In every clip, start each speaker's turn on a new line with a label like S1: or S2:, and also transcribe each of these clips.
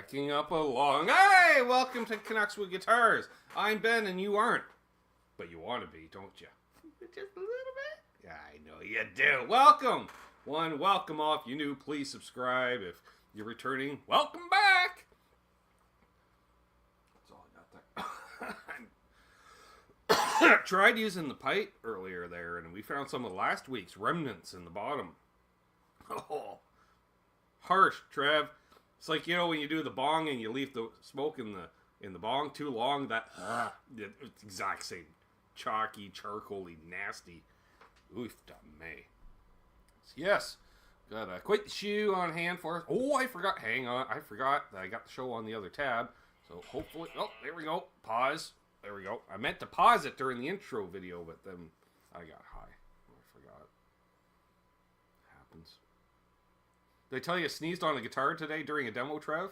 S1: Backing up along. Hey, welcome to Canucks with Guitars. I'm Ben and you aren't. But you want to be, don't you? Just a little bit? Yeah, I know you do. Welcome. Welcome all. If you're new, please subscribe. If you're returning, welcome back. That's all I got there. Tried using the pipe earlier there, and we found some of last week's remnants in the bottom. Oh, harsh, Trev. It's like, you know, when you do the bong and you leave the smoke in the bong too long, it's exact same. Chalky, charcoaly, nasty. Oof, me. Yes, got quite the shoe on hand for us. Oh, I forgot. Hang on, I forgot that I got the show on the other tab. So hopefully, oh, there we go. Pause. There we go. I meant to pause it during the intro video, but then I got high. I forgot. Happens. Did I tell you I sneezed on a guitar today during a demo, Trev?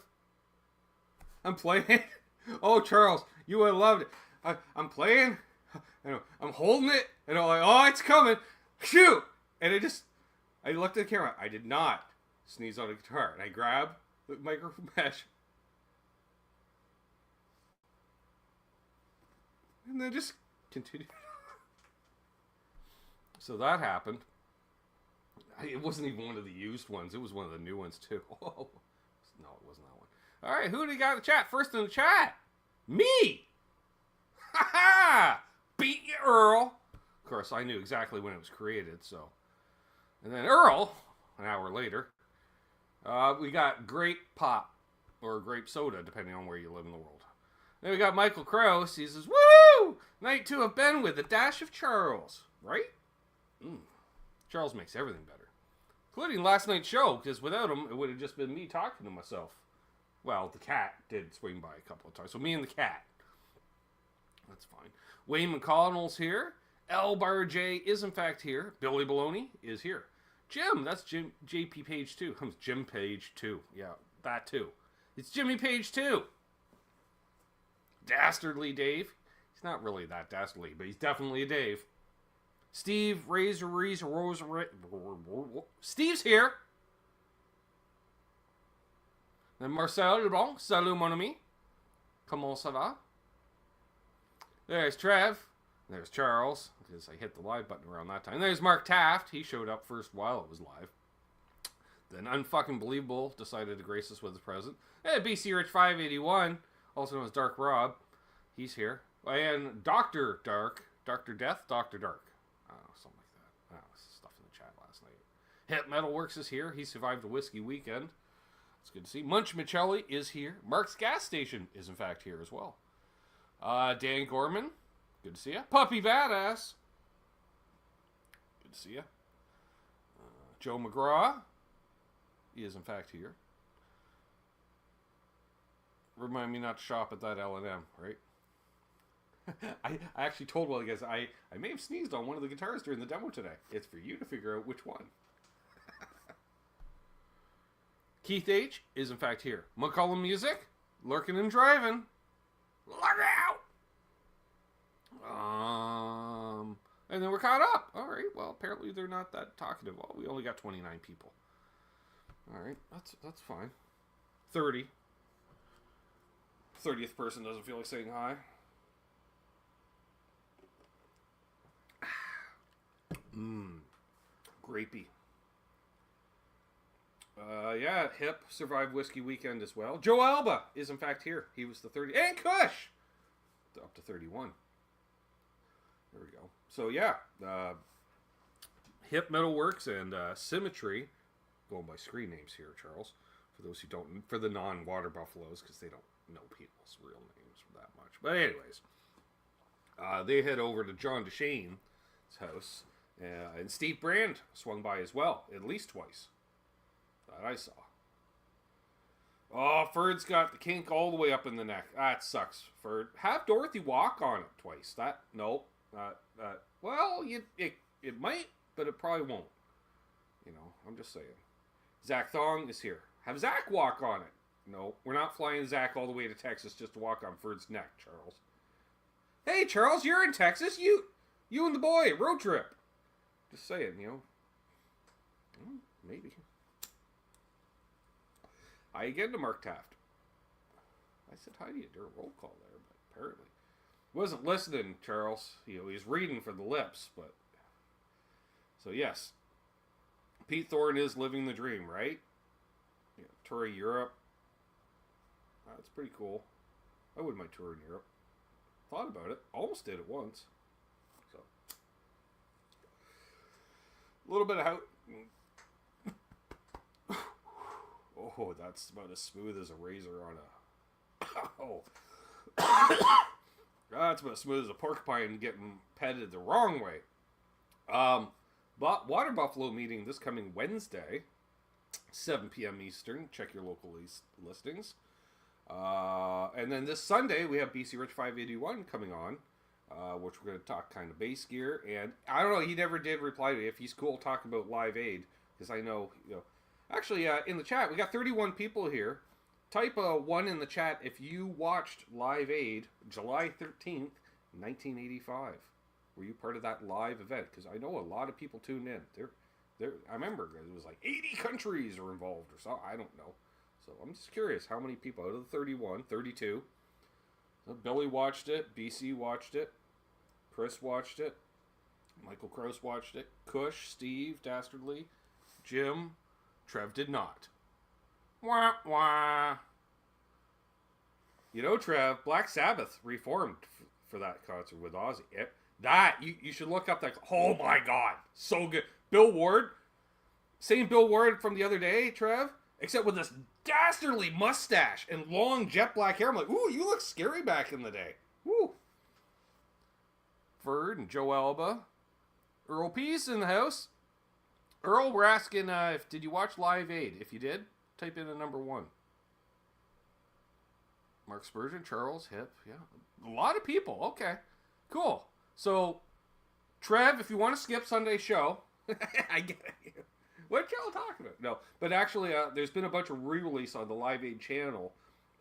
S1: I'm playing. Oh, Charles, you would have loved it. I'm playing. I'm holding it, and I'm like, oh, it's coming. Shoot! And I looked at the camera. I did not sneeze on a guitar. And I grabbed the microphone mesh. And then just continued. So that happened. It wasn't even one of the used ones. It was one of the new ones, too. Oh, no, it wasn't that one. All right, who do you got in the chat? First in the chat. Me! Ha ha! Beat you, Earl. Of course, I knew exactly when it was created, so. And then Earl, an hour later, we got grape pop, or grape soda, depending on where you live in the world. Then we got Michael Krause. He says, woo! Night 2 of Ben with a dash of Charles. Right? Charles makes everything better. Including last night's show, because without him, it would have just been me talking to myself. Well, the cat did swing by a couple of times. So me and the cat. That's fine. Wayne McConnell's here. L Bar J is in fact here. Billy Baloney is here. Jim, that's Jim JP Page 2. Jim Page 2. Yeah, that too. It's Jimmy Page 2. Dastardly Dave. He's not really that dastardly, but he's definitely a Dave. Steve Razor. Steve's here. Then Marcel Leblanc. Salut mon ami. Comment ça va? There's Trev. There's Charles, because I hit the live button around that time. And there's Mark Taft. He showed up first while it was live. Then Unfucking Believable decided to grace us with his presence. Hey, BC Rich 581, also known as Dark Rob. He's here. And Dr. Dark. Dr. Death? Dr. Dark. I don't know, something like that. Oh, stuff in the chat last night. Hit Metalworks is here. He survived a whiskey weekend. It's good to see. Munch Michelli is here. Mark's Gas Station is in fact here as well. Dan Gorman. Good to see ya. Puppy Badass. Good to see ya. Joe McGraw. He is in fact here. Remind me not to shop at that L&M, right? I actually told one of the guys I may have sneezed on one of the guitars during the demo today. It's for you to figure out which one. Keith H. is in fact here. McCollum Music. Lurking and driving. Look out! And then we're caught up. All right. Well, apparently they're not that talkative. Well, we only got 29 people. All right. That's fine. 30. 30th person doesn't feel like saying hi. Grapey. Yeah, Hip survived whiskey weekend as well. Joe Alba is in fact here. He was the 30. And Kush! Up to 31. There we go. So yeah, Hip Metalworks and Symmetry, going by screen names here, Charles. For those who don't, for the non-water buffaloes, because they don't know people's real names that much. But anyways, they head over to John DeShane's house, and Steve Brand swung by as well, at least twice. That I saw. Oh, Ferd's got the kink all the way up in the neck. That sucks, Ferd. Have Dorothy walk on it twice. Well, it might, but it probably won't. You know, I'm just saying. Zach Thong is here. Have Zach walk on it. No, we're not flying Zach all the way to Texas just to walk on Ferd's neck, Charles. Hey, Charles, you're in Texas. You and the boy, road trip. Just saying, you know. Maybe. Hi again to Mark Taft. I said hi to you during roll call there, but apparently wasn't listening, Charles. He was reading for the lips, but so yes, Pete Thorne is living the dream, right? Yeah, touring Europe. That's pretty cool. I wouldn't mind touring Europe. Thought about it. Almost did it once. So a little bit of how. Oh, that's about as smooth as a razor on a. Oh. That's about as smooth as a porcupine getting petted the wrong way. But Water Buffalo meeting this coming Wednesday, 7 p.m. Eastern. Check your local listings. And then this Sunday, we have BC Rich 581 coming on, which we're going to talk kind of bass gear. And I don't know, he never did reply to me if he's cool talking about Live Aid, because I know, Actually, in the chat, we got 31 people here. Type a 1 in the chat if you watched Live Aid July 13th, 1985. Were you part of that live event? Because I know a lot of people tuned in. I remember it was like 80 countries are involved or so. I don't know. So I'm just curious how many people out of the 31, 32. So Billy watched it. BC watched it. Chris watched it. Michael Krause watched it. Kush, Steve, Dastardly, Jim. Trev did not. Wah, wah. Trev, Black Sabbath reformed for that concert with Ozzy. You should look up that. Oh my God. So good. Bill Ward. Same Bill Ward from the other day, Trev. Except with this dastardly mustache and long jet black hair. I'm like, ooh, you look scary back in the day. Woo. Ferd and Joe Alba. Earl Peace in the house. Earl, we're asking, did you watch Live Aid? If you did, type in a number 1. Mark Spurgeon, Charles, Hip, yeah. A lot of people, okay. Cool. So, Trev, if you want to skip Sunday's show, I get it. What y'all talking about? No, but actually, there's been a bunch of re-release on the Live Aid channel.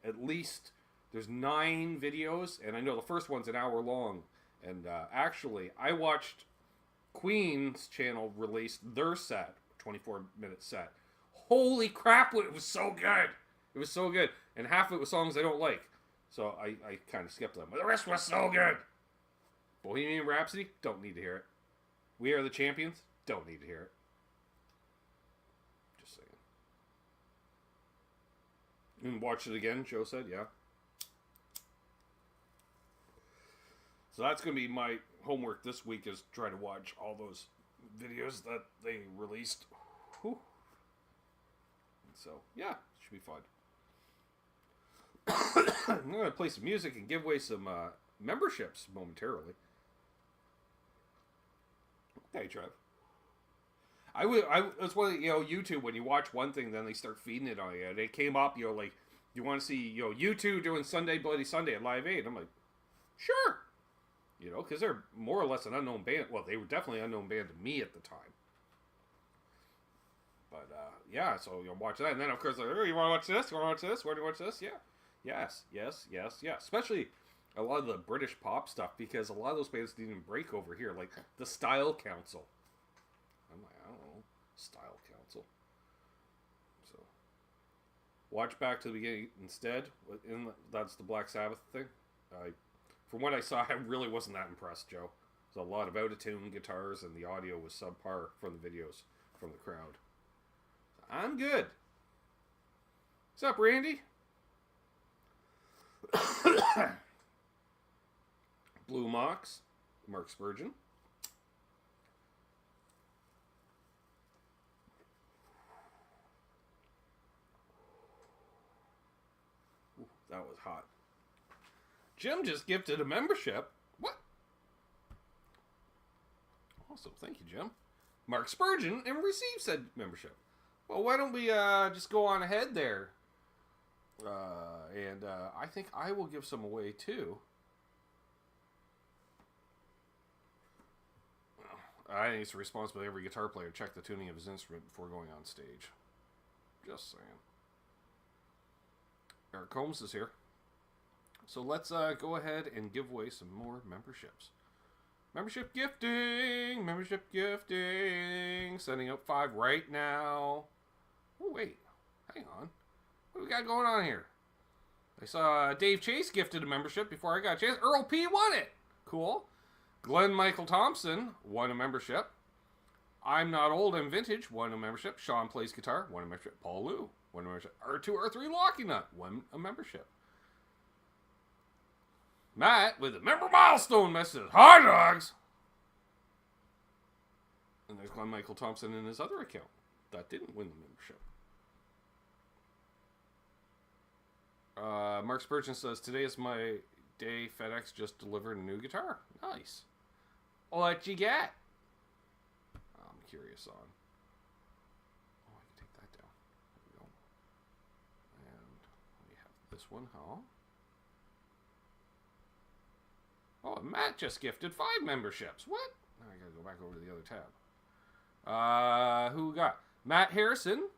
S1: At least, there's 9 videos, and I know the first one's an hour long. And actually, I watched Queen's channel released their set, 24-minute set. Holy crap, it was so good. It was so good. And half of it was songs I don't like. So I kind of skipped them. But the rest was so good. Bohemian Rhapsody, don't need to hear it. We Are the Champions, don't need to hear it. Just saying. And watch it again, Joe said, yeah. So that's going to be my homework this week, is try to watch all those videos that they released. Whew. So, yeah, it should be fun. I'm going to play some music and give away some memberships momentarily. Hey, Trev. It's one of, YouTube, when you watch one thing, then they start feeding it on you. They came up, like, you want to see, U2 doing Sunday Bloody Sunday at Live Aid. I'm like, sure. Because they're more or less an unknown band. Well, they were definitely an unknown band to me at the time. But, yeah, so you'll watch that. And then, of course, like, oh, you want to watch this? You want to watch this? Where do you watch this? Yeah. Yes. Especially a lot of the British pop stuff, because a lot of those bands didn't even break over here. Like, the Style Council. I'm like, I don't know. Style Council. So, watch back to the beginning instead. That's the Black Sabbath thing. From what I saw, I really wasn't that impressed, Joe. There's a lot of out-of-tune guitars, and the audio was subpar from the videos from the crowd. I'm good. What's up, Randy? Blue Mox, Mark Spurgeon. Ooh, that was hot. Jim just gifted a membership. What? Also, thank you, Jim. Mark Spurgeon and received said membership. Well, why don't we just go on ahead there? And I think I will give some away, too. I think it's the responsibility of every guitar player to check the tuning of his instrument before going on stage. Just saying. Eric Coombs is here. So let's go ahead and give away some more memberships. Membership gifting! Membership gifting! Sending out 5 right now. Oh, wait. Hang on. What do we got going on here? I saw Dave Chase gifted a membership before I got a chance. Earl P won it. Cool. Glenn Michael Thompson won a membership. I'm Not Old, I'm Vintage won a membership. Sean Plays Guitar won a membership. Paul Liu won a membership. R2, R3 Locky Nut won a membership. Matt with a member milestone message. Hot dogs! And there's Glenn Michael Thompson in his other account. That didn't win the membership. Mark Spurgeon says, today is my day. FedEx just delivered a new guitar. Nice. What you get? I'm curious on. Oh, I can take that down. There we go. And we have this one, huh? Oh, Matt just gifted 5 memberships. What? Now I gotta go back over to the other tab. Who we got? Matt Harrison,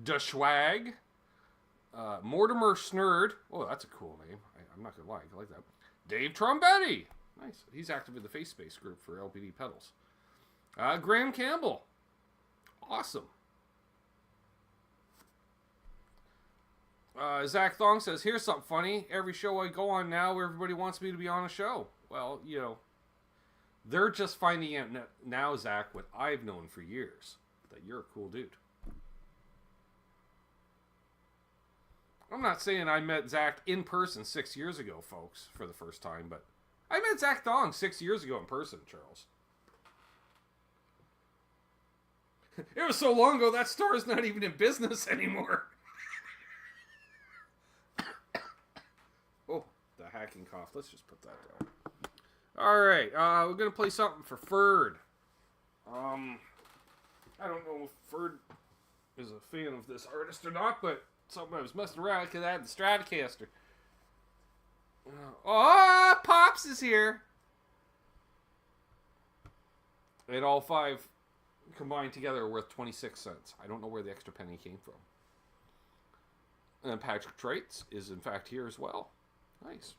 S1: DeSchwag, Mortimer Snurd. Oh, that's a cool name. I'm not gonna lie, I like that. Dave Trombetti. Nice. He's active in the Face Space group for LPD Pedals. Graham Campbell. Awesome. Zach Thong says, here's something funny. Every show I go on now, everybody wants me to be on a show. Well, you know, they're just finding out now, Zach, what I've known for years. That you're a cool dude. I'm not saying I met Zach in person 6 years ago, folks, for the first time, but I met Zach Thong 6 years ago in person, Charles. It was so long ago, that store is not even in business anymore. Oh, the hacking cough. Let's just put that down. All right, we're going to play something for Ferd. I don't know if Ferd is a fan of this artist or not, but something I was messing around because I had the Stratocaster. Oh, Pops is here. And all 5 combined together are worth 26 cents. I don't know where the extra penny came from. And then Patrick Traits is in fact here as well. Nice.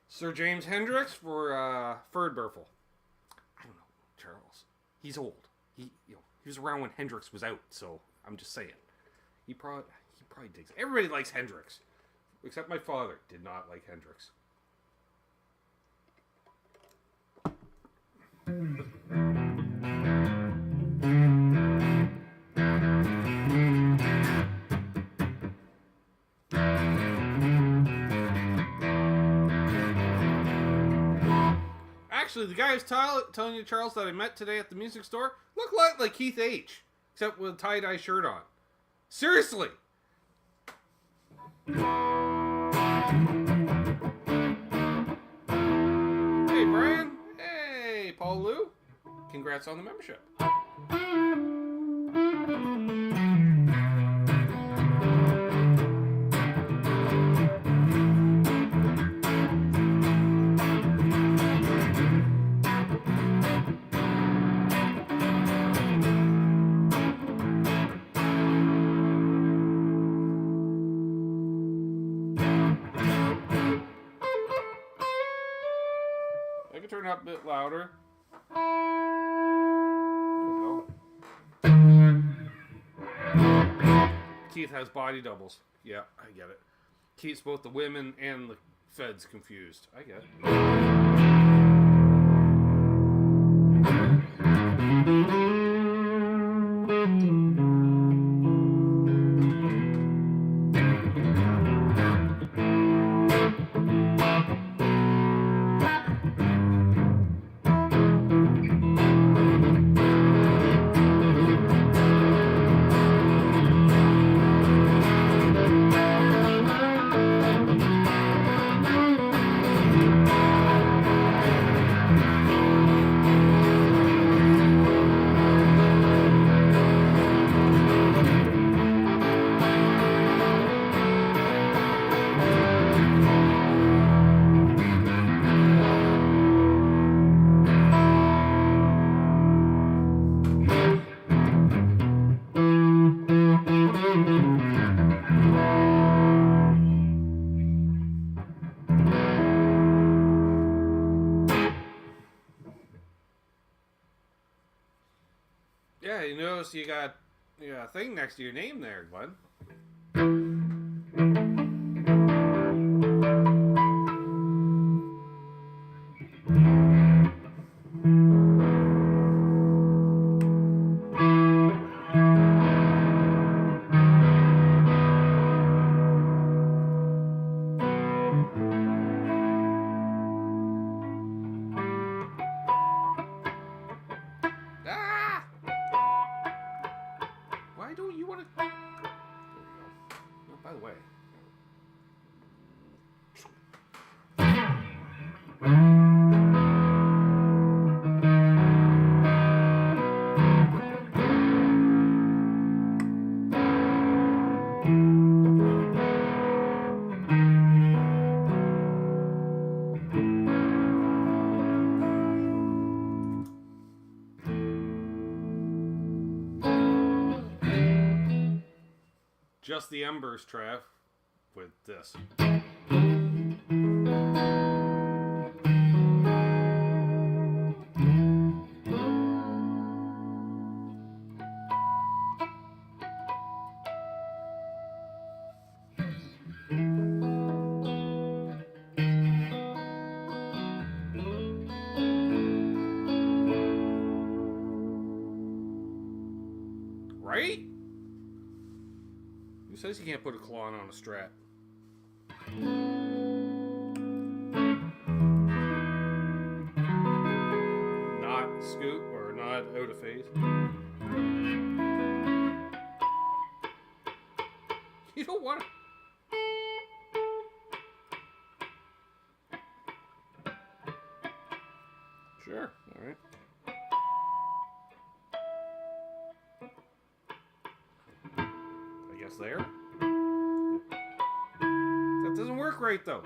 S1: Sir James Hendricks for Ferd Burfel. I don't know, Charles. He's old. He was around when Hendrix was out, so I'm just saying. He probably digs it. Everybody likes Hendrix, except my father did not like Hendrix. Actually, the guy who's telling you, Charles, that I met today at the music store looked like Keith H, except with a tie-dye shirt on. Seriously. Hey, Brian. Hey, Paul Liu. Congrats on the membership. can turn it up a bit louder. Keith has body doubles. Yeah, I get it. Keeps both the women and the feds confused. I get it. Yeah, you notice you got a thing next to your name there, Glenn. Why don't you want to... There we go. Oh, by the way. Just the embers, Trav, with this. Right? Who says you can't put a claw on a Strat? Not scoot or not out of phase. You don't want to. Sure, all right. I guess there. That doesn't work right though.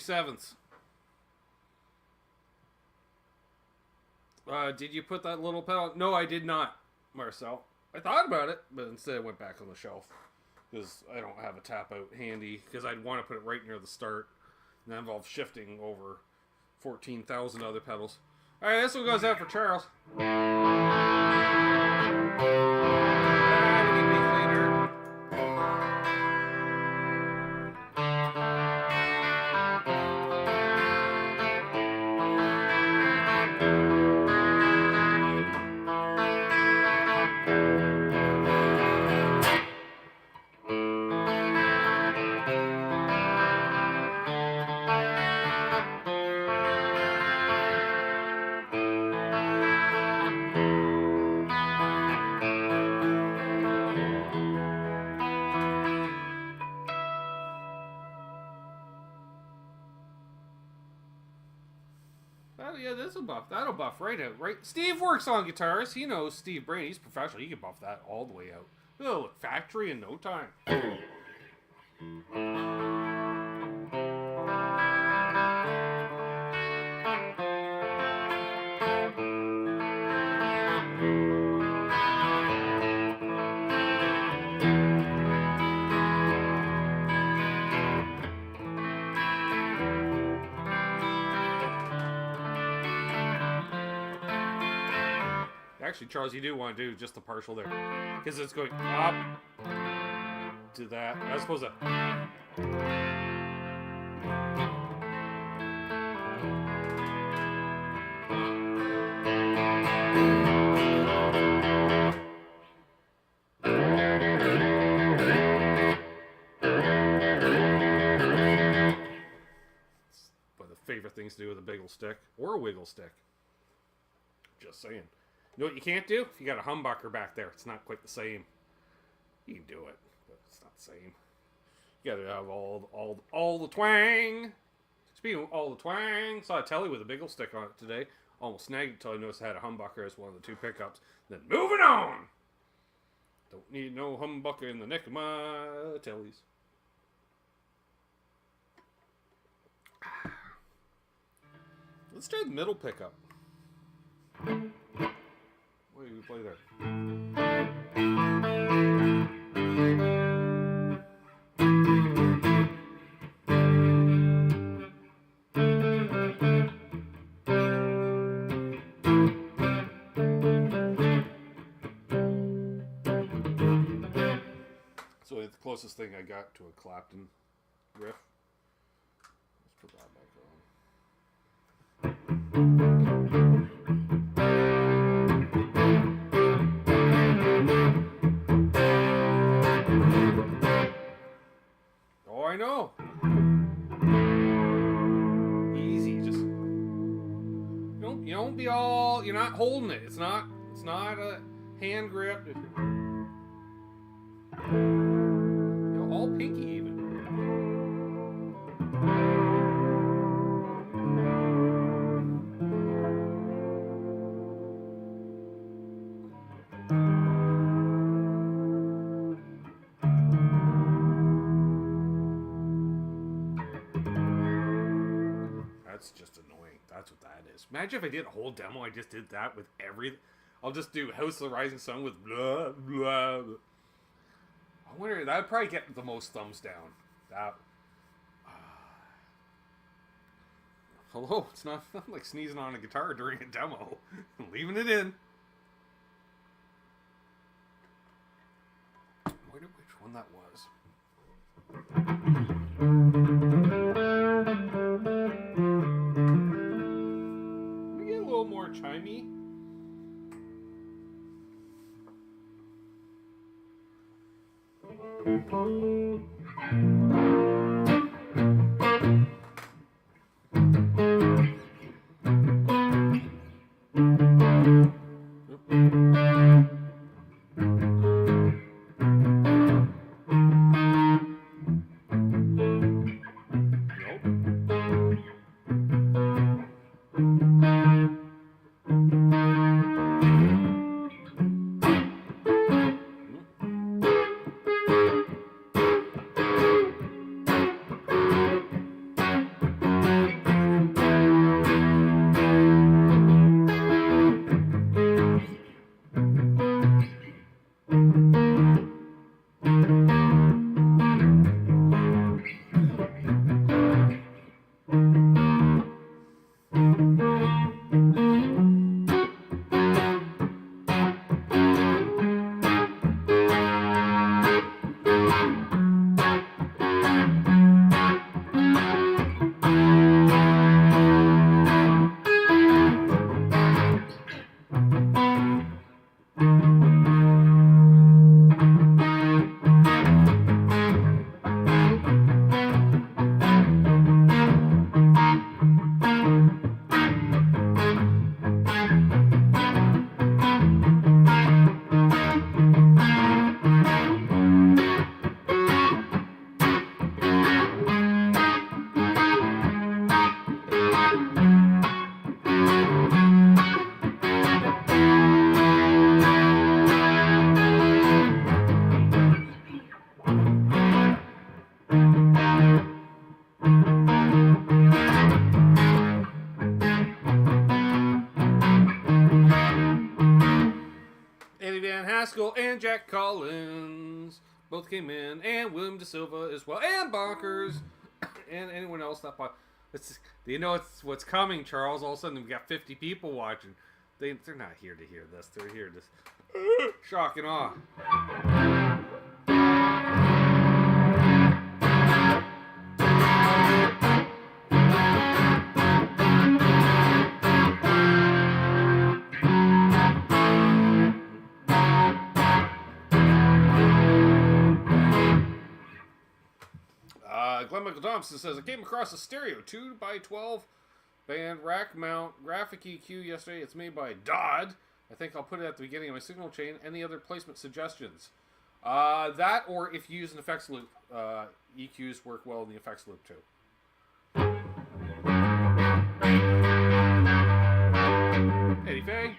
S1: 27th. Did you put that little pedal? No, I did not, Marcel. I thought about it, but instead it went back on the shelf. Because I don't have a tap out handy. Because I'd want to put it right near the start. And that involves shifting over 14,000 other pedals. Alright, this one goes out for Charles. Yeah, this'll buff. That'll buff right out. Right. Steve works on guitars. He knows Steve Brain. He's professional. He can buff that all the way out. It'll look factory in no time. Actually, Charles, you do want to do just the partial there. Because it's going up to that. I suppose that. It's one of the favorite things to do with a bagel stick or a wiggle stick. Just saying. You know what you can't do? If you got a humbucker back there, it's not quite the same. You can do it, but it's not the same. You gotta have all the twang. Speaking of all the twang, saw a telly with a bagel stick on it today. Almost snagged it until I noticed I had a humbucker as one of the two pickups. Then moving on. Don't need no humbucker in the neck of my tellies. Let's try the middle pickup. What do you play there? So it's the closest thing I got to a Clapton riff. Let's put that back on. I know. Easy, just you don't be all. You're not holding it. It's not a hand grip. All pinky even. That's just annoying. That's what that is. Imagine if I did a whole demo. I just did that with everything. I'll just do House of the Rising Sun with blah, blah, blah. I wonder, that would probably get the most thumbs down. That. Hello, it's not like sneezing on a guitar during a demo. I'm leaving it in. I wonder which one that was. Let me get a little more chimey. Haskell and Jack Collins both came in, and William De Silva as well, and Bonkers, and anyone else that you know it's what's coming, Charles. All of a sudden, we've got 50 people watching. They're not here to hear this. They're here to shock and awe. Glenn Michael Thompson says, I came across a stereo 2x12 band rack mount graphic EQ yesterday. It's made by Dodd. I think I'll put it at the beginning of my signal chain. Any other placement suggestions? That, or if you use an effects loop, EQs work well in the effects loop too. Eddie Faye.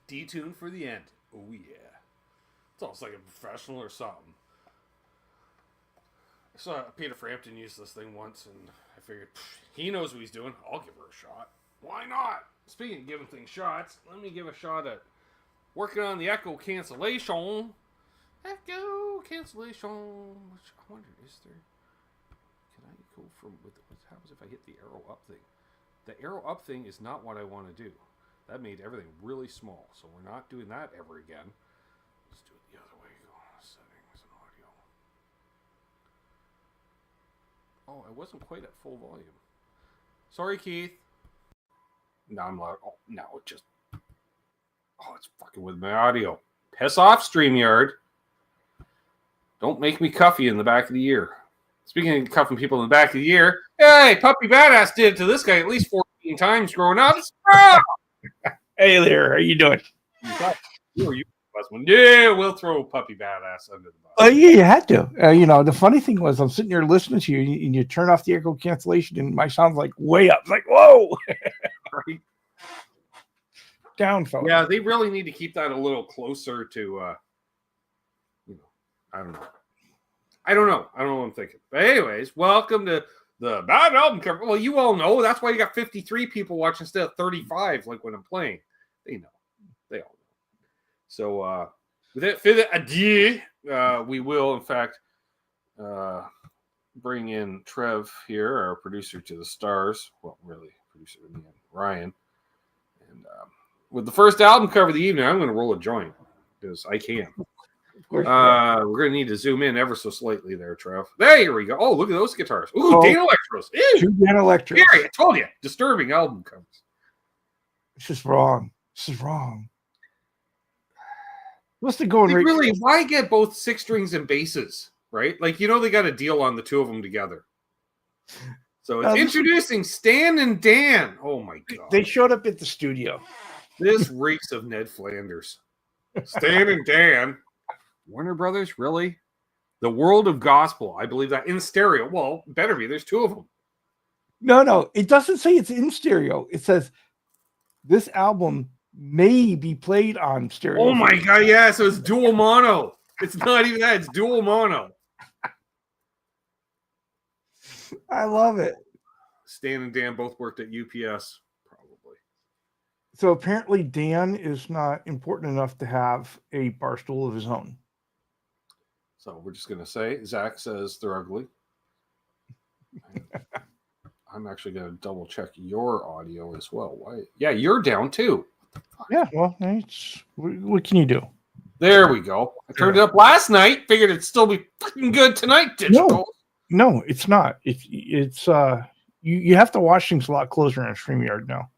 S1: Detune for the end. Oh yeah. It's almost like a professional or something. I saw Peter Frampton use this thing once, and I figured, he knows what he's doing. I'll give her a shot. Why not? Speaking of giving things shots, let me give a shot at working on the echo cancellation. Echo cancellation. Which I wonder, is there... Can I go from... What happens if I hit the arrow up thing? The arrow up thing is not what I want to do. That made everything really small, so we're not doing that ever again. Let's do it the other way. Go settings and audio. Oh, I wasn't quite at full volume. Sorry, Keith. Now I'm like, oh, now it just... Oh, it's fucking with my audio. Piss off, StreamYard. Don't make me cuff you in the back of the ear. Speaking of cuffing people in the back of the ear, hey, Puppy Badass did it to this guy at least 14 times growing up.
S2: Hey there, how you doing?
S1: Yeah, we'll throw Puppy Badass under the bus.
S2: Oh, yeah, you had to. The funny thing was, I'm sitting there listening to you, and you turn off the echo cancellation, and my sound's like way up. It's like, whoa!
S1: Right.
S2: Down, folks.
S1: Yeah, they really need to keep that a little closer to, I don't know. I don't know what I'm thinking. But anyways, welcome to the Bad Album Cover. Well, you all know. That's why you got 53 people watching instead of 35, like when I'm playing. They know. They all know. So, without further ado, we will, in fact, bring in Trev here, our producer to the stars. Well, really, producer to me and Ryan. And with the first album cover of the evening, I'm going to roll a joint because I can.
S2: Of course.
S1: We're going to need to zoom in ever so slightly there, Trev. There we go. Oh, look at those guitars. Ooh, Dan Electros. Ew.
S2: 2 Dan Electros.
S1: Gary, I told you. Disturbing album covers.
S2: This is wrong. What's the going rate?
S1: Really, why get both 6 strings and basses, right? Like, they got a deal on the 2 of them together. So it's introducing Stan and Dan. Oh, my God.
S2: They showed up at the studio.
S1: This reeks of Ned Flanders. Stan and Dan. Warner Brothers, really? The World of Gospel. I believe that in stereo. Well, better be. There's 2 of them.
S2: No. It doesn't say it's in stereo. It says this album may be played on stereo.
S1: Oh my God, yeah, so it's dual mono. It's not even that, it's dual mono.
S2: I love it.
S1: Stan and Dan both worked at UPS, probably.
S2: So apparently Dan is not important enough to have a bar stool of his own.
S1: So we're just going to say, Zach says they're ugly. I'm actually going to double check your audio as well. Why? Yeah, you're down too.
S2: Yeah, well, what can you do?
S1: There we go. I turned it up last night. Figured it'd still be fucking good tonight. Digital.
S2: No, it's not. It's you have to watch things a lot closer on StreamYard now.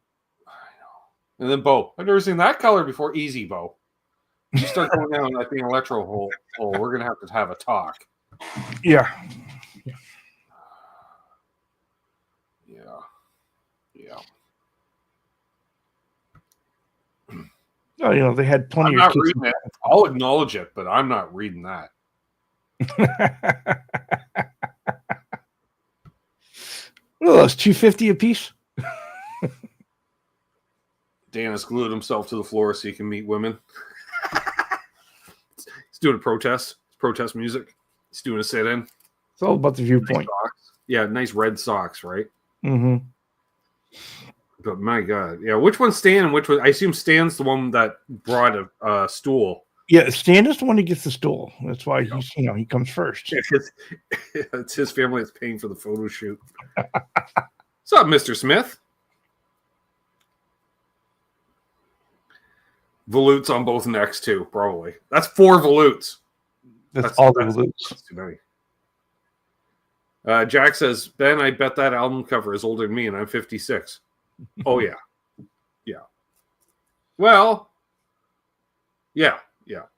S1: I know. And then Bo, I've never seen that color before. Easy, Bo. You start going down that being electro hole. We're gonna have a talk.
S2: Yeah. Oh, they had plenty
S1: I'm
S2: of
S1: not reading it. I'll acknowledge it, but I'm not reading that.
S2: What are those, $2.50 a piece?
S1: Dan has glued himself to the floor so he can meet women. He's doing a protest. It's protest music. He's doing a sit-in.
S2: It's all about the viewpoint.
S1: Nice nice red socks, right?
S2: Mm-hmm.
S1: But my God, yeah. Which one's Stan and which one? I assume Stan's the one that brought a stool.
S2: Yeah, Stan is the one who gets the stool. That's why he comes first.
S1: It's his family that's paying for the photo shoot. What's up, Mr. Smith? Volutes on both necks too, probably. That's 4 volutes.
S2: That's all the volutes.
S1: That's too many. Jack says, Ben, I bet that album cover is older than me, and I'm 56. Oh, yeah. Yeah. Well, yeah,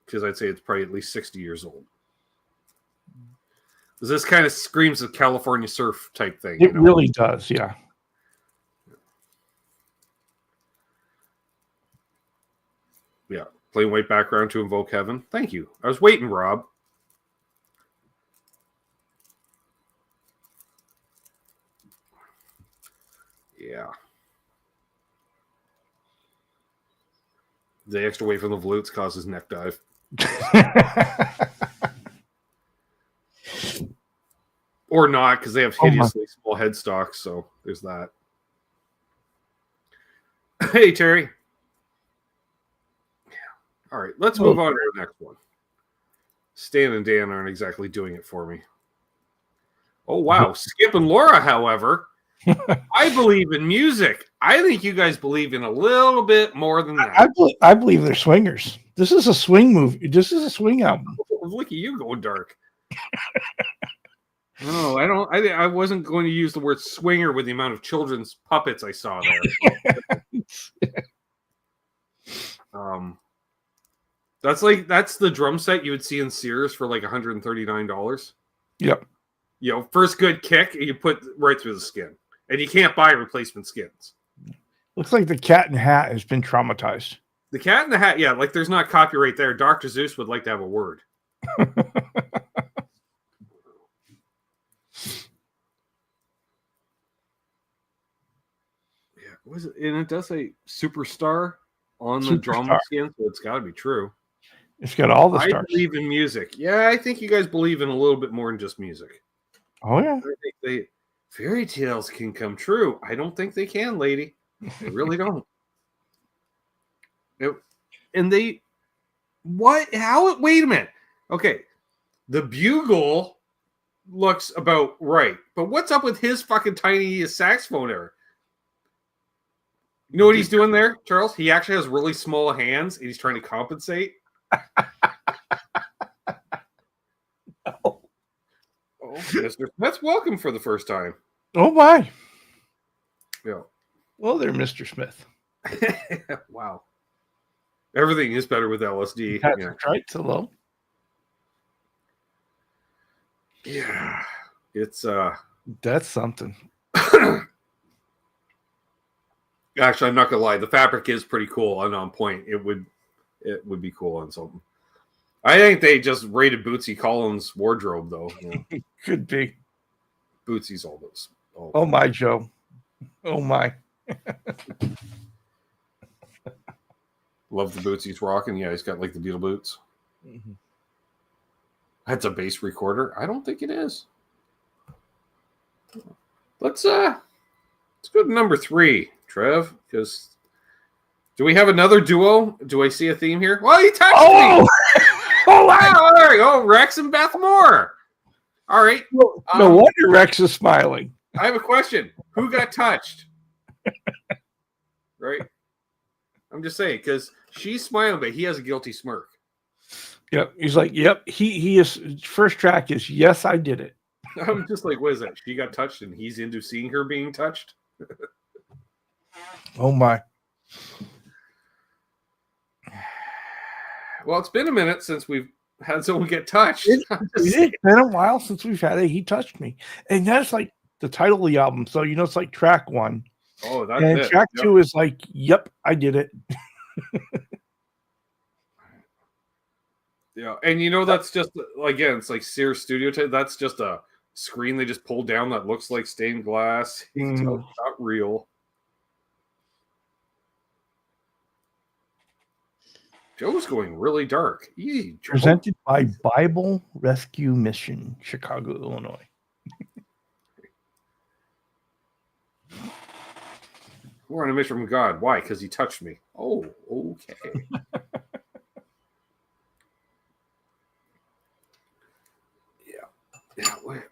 S1: because I'd say it's probably at least 60 years old. This kind of screams of California surf type thing.
S2: It really does, yeah.
S1: Yeah, plain white background to invoke heaven. Thank you. I was waiting, Rob. Yeah. The extra weight from the volutes causes neck dive. Or not, because they have hideously small headstocks, so there's that. Hey, Terry. All right, let's move on to the next one. Stan and Dan aren't exactly doing it for me. Oh, wow. Skip and Laura, however, I believe in music. I think you guys believe in a little bit more than that.
S2: I believe they're swingers. This is a swing movie. This is a swing album.
S1: Look at you going dark. No, I don't. I wasn't going to use the word swinger with the amount of children's puppets I saw there. That's the drum set you would see in Sears for like $139.
S2: Yep.
S1: First good kick, and you put right through the skin, and you can't buy replacement skins.
S2: Looks like the Cat in the Hat has been traumatized.
S1: The Cat in the Hat, yeah, like there's not copyright there. Dr. Zeus would like to have a word. Was it? And it does say superstar on the drum skin, so it's got to be true.
S2: It's got all the stars.
S1: I believe in music. Yeah, I think you guys believe in a little bit more than just music.
S2: Oh yeah.
S1: I think fairy tales can come true. I don't think they can, lady. They really don't. Wait a minute. Okay, the bugle looks about right, but what's up with his fucking tiny saxophone error? You know what he's doing there, Charles? He actually has really small hands, and he's trying to compensate.
S2: Oh,
S1: Mr. Smith's welcome for the first time.
S2: oh my.
S1: Yeah.
S2: Well, there, Mr. Smith.
S1: Wow. Everything is better with LSD.
S2: That's
S1: Yeah.
S2: right. Hello.
S1: Yeah. It's
S2: That's something.
S1: actually, I'm not gonna lie. The fabric is pretty cool and on point. It would be cool on something. I think they just raided Bootsy Collins' wardrobe, though. Yeah.
S2: Could be.
S1: Bootsy's all those.
S2: Oh my, Joe. Oh my.
S1: Love the boots he's rocking. Yeah, he's got like the Beetle boots.
S2: Mm-hmm.
S1: That's a bass recorder. I don't think it is. Let's go to number 3, Trev. Because do we have another duo? Do I see a theme here? Well, he touched me. Oh wow! There we go, Rex and Beth Moore. All right.
S2: No wonder Rex is smiling.
S1: I have a question. Who got touched? Right. I'm just saying because she's smiling, but he has a guilty smirk.
S2: Yep. He's like, yep. He is. First track is yes, I did it.
S1: I'm just like, what is that? She got touched, and he's into seeing her being touched.
S2: Oh my.
S1: Well, it's been a minute since we've had someone get touched.
S2: It's been a while since we've had it. He touched me, and that's like the title of the album. So it's like track 1.
S1: Oh, that's
S2: and
S1: it.
S2: Track 2 is like, yep, I did it.
S1: Yeah, and that's just again, it's like Sears Studio tape. That's just a screen they just pulled down that looks like stained glass. It's not real. Joe's going really dark. Easy, Joe.
S2: Presented by Bible Rescue Mission, Chicago, Illinois.
S1: We're on a mission from God. Why? Because he touched me. Oh, okay. Yeah.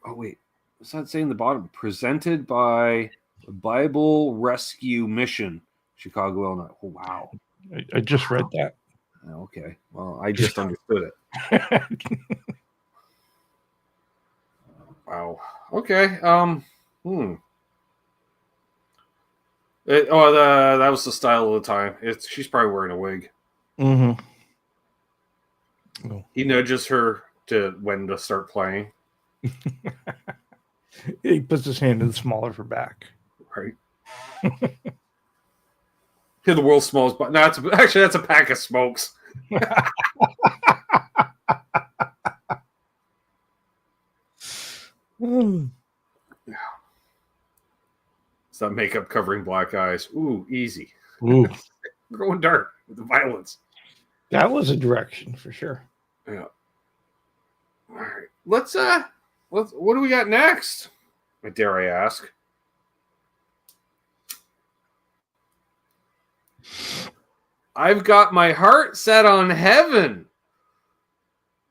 S1: Wait. What's that saying in the bottom? Presented by Bible Rescue Mission, Chicago, Illinois. Oh, wow.
S2: I just read that.
S1: Okay. Well, I just understood it. Wow. Okay. That was the style of the time. She's probably wearing a wig.
S2: Mm-hmm. Oh.
S1: He nudges her to when to start playing.
S2: He puts his hand in the small of her back.
S1: Right. The world's smallest. No, that's a pack of smokes. It's that makeup covering black eyes. Ooh, easy.
S2: Ooh.
S1: Growing dark with the violence.
S2: That was a direction for sure.
S1: Yeah. All right. Let's what do we got next? Dare I ask? I've got my heart set on heaven.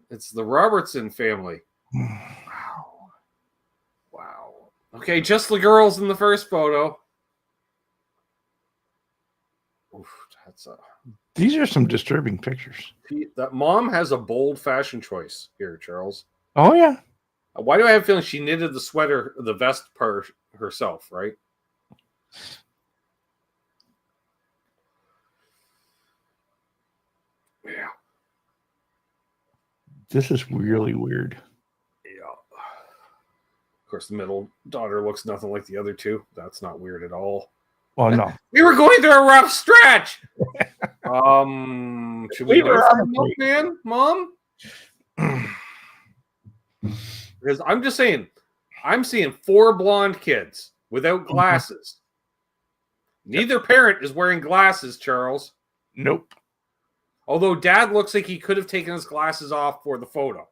S1: It's the Robertson family. Wow. Okay, just the girls in the first photo. Oof,
S2: These are some disturbing pictures.
S1: That mom has a bold fashion choice here, Charles.
S2: Oh, yeah.
S1: Why do I have a feeling she knitted the sweater, the vest part herself, right? Yeah.
S2: This is really weird.
S1: Yeah. Of course, the middle daughter looks nothing like the other two. That's not weird at all.
S2: Well, no.
S1: We were going through a rough stretch. Should we go for Milkman, Mom? Because I'm just saying, I'm seeing 4 blonde kids without glasses. Neither parent is wearing glasses, Charles.
S2: Nope.
S1: Although Dad looks like he could have taken his glasses off for the photo.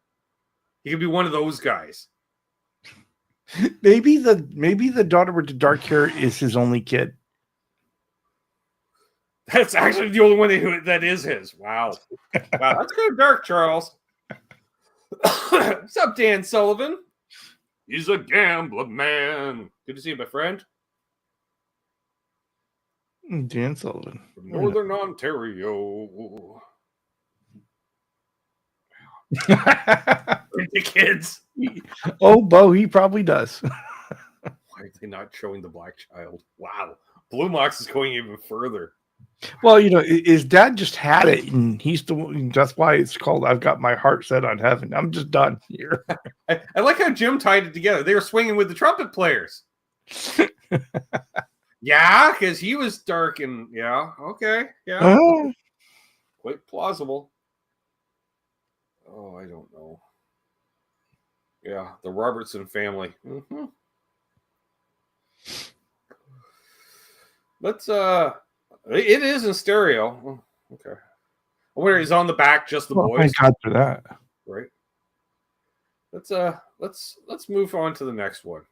S1: He could be one of those guys.
S2: Maybe the daughter with the dark hair is his only kid.
S1: That's actually the only one that is his. Wow. Wow, that's kind of dark, Charles. What's up, Dan Sullivan? He's a gambler man. Good to see you, my friend.
S2: Dan Sullivan.
S1: From Northern Ontario. The kids.
S2: Oh, Bo, he probably does.
S1: Why are they not showing the black child? Wow. Blue Mox is going even further.
S2: Well, his dad just had it, and that's why it's called I've Got My Heart Set on Heaven. I'm just done here.
S1: I like how Jim tied it together. They were swinging with the trumpet players. Yeah, because he was dark and yeah, okay. Yeah. Quite plausible. Oh, I don't know. Yeah, the Robertson family. Mm-hmm. Let's it is in stereo. Oh, okay. Where he's on the back, just the boys.
S2: Thank God for that.
S1: Right. Let's move on to the next one.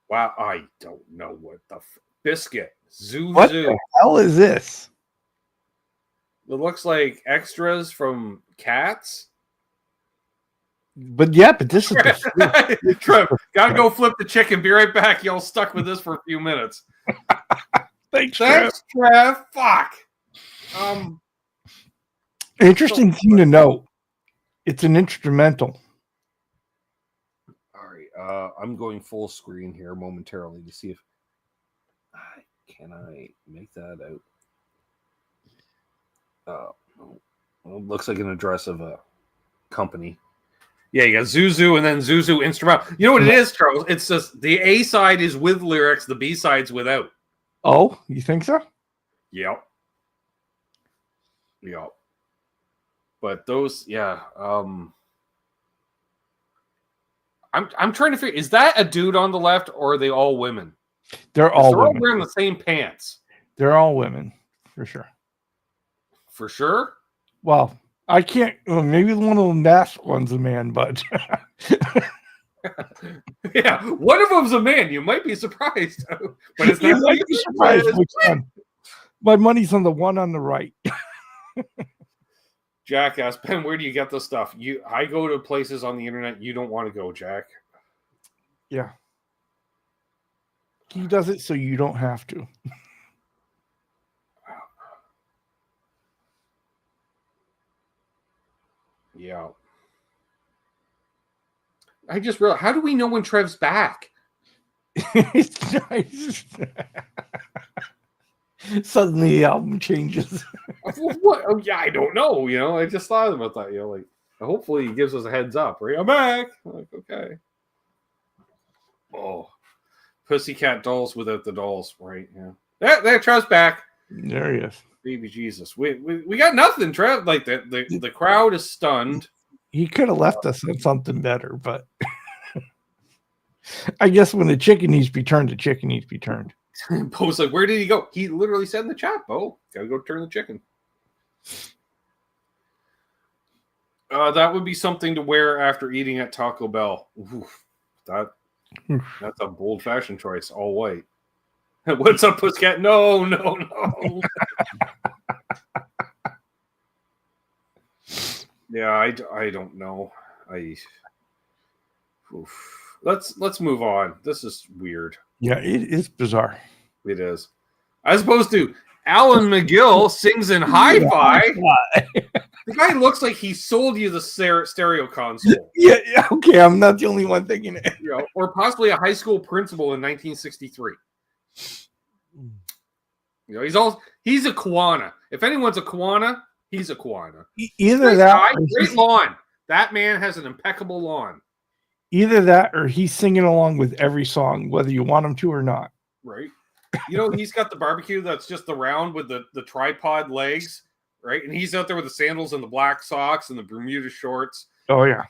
S1: Wow, I don't know what the Biscuit. Zoo
S2: What
S1: Zoo.
S2: the hell is this?
S1: It looks like extras from Cats.
S2: But this is
S1: Trev, gotta go flip the chicken. Be right back. Y'all stuck with this for a few minutes.
S2: Thanks,
S1: Trev. Fuck.
S2: Interesting thing to note. It's an instrumental.
S1: All right. I'm going full screen here momentarily to see if can I make that out. Well, it looks like an address of a company. Yeah, you got Zuzu and then Zuzu Instrumental. You know what it is, Charles? It's just the A side is with lyrics, the B side's without.
S2: Oh, you think so?
S1: Yep. But those, yeah. I'm trying to figure, is that a dude on the left or are they all women?
S2: They're all women.
S1: All wearing the same pants.
S2: They're all women, for sure.
S1: For sure?
S2: Well, I can't. Well, maybe one of the masked one's a man, but
S1: yeah, one of them's a man. You might be surprised, but it's not.
S2: Might be surprised which one. My money's on the one on the right.
S1: Jackass Ben, where do you get the stuff? I go to places on the internet you don't want to go, Jack.
S2: Yeah, he does it so you don't have to.
S1: Yeah. I just realized, how do we know when Trev's back?
S2: It's nice. Suddenly the album changes.
S1: What? Oh, yeah, I don't know. I just thought about that. Like, hopefully he gives us a heads up. Right? I'm back. I'm like, okay. Oh, Pussycat Dolls without the dolls. Right? Yeah. There, Trev's back.
S2: There he is.
S1: Baby Jesus. We got nothing, Trev. Like the crowd is stunned.
S2: He could have left us on something better, but I guess when the chicken needs to be turned, the chicken needs to be turned.
S1: Bo's like, where did he go? He literally said in the chat, Bo, gotta go turn the chicken. That would be something to wear after eating at Taco Bell. Oof, that's a bold fashion choice. All white. What's up, Pussycat? No. Yeah, I don't know. Let's move on. This is weird.
S2: Yeah, it is bizarre.
S1: It is. As opposed to Alan McGill sings in hi-fi. The guy looks like he sold you the stereo console.
S2: Yeah, okay, I'm not the only one thinking it.
S1: Or possibly a high school principal in 1963. He's a Kiwana. If anyone's a Kiwana, he's a Kiwana.
S2: Either that,
S1: great lawn. That man has an impeccable lawn.
S2: Either that, or he's singing along with every song, whether you want him to or not.
S1: Right. He's got the barbecue that's just the round with the tripod legs, right? And he's out there with the sandals and the black socks and the Bermuda shorts.
S2: Oh yeah,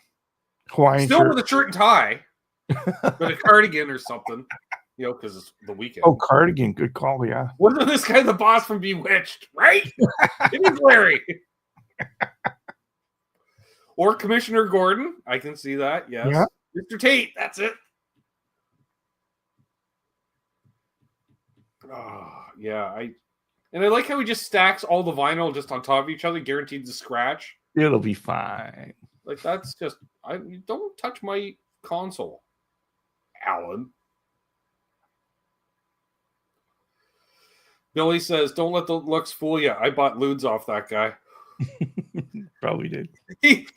S2: Hawaiian
S1: still
S2: shirt.
S1: with a shirt and tie, but a cardigan or something. Because it's the weekend.
S2: Oh, cardigan, good call. Yeah.
S1: Wasn't this guy the boss from Bewitched? Right? It is Larry. Or Commissioner Gordon. I can see that. Yes. Yeah. Mr. Tate. That's it. Oh, yeah. I like how he just stacks all the vinyl just on top of each other, guaranteed to scratch.
S2: It'll be fine.
S1: Like that's just don't touch my console, Alan. Billy says, "Don't let the looks fool you. I bought lewds off that guy.
S2: Probably did.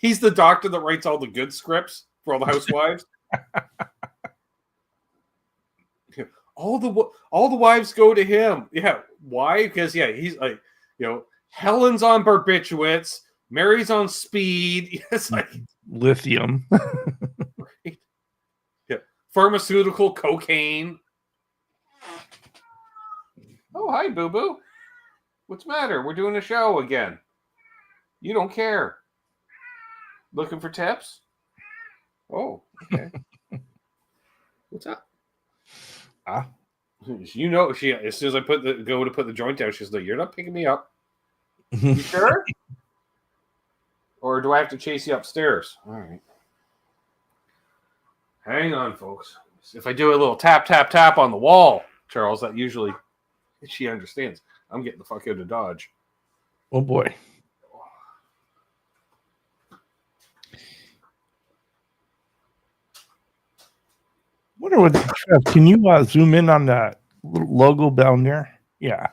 S1: He's the doctor that writes all the good scripts for all the housewives. all the wives go to him. Yeah, why? Because he's like, Helen's on barbiturates, Mary's on speed. It's like
S2: lithium,
S1: right? Yeah, pharmaceutical cocaine. Oh, hi, Boo Boo. What's the matter? We're doing a show again. You don't care. Looking for tips? Oh, okay. What's up? She as soon as I go to put the joint down, she's like, "You're not picking me up." You sure? Or do I have to chase you upstairs? All right. Hang on, folks. If I do a little tap, tap, tap on the wall, Charles, that usually she understands. I'm getting the fuck out of Dodge.
S2: Oh, boy. Wonder what Trev, can you zoom in on that logo down there? Yeah.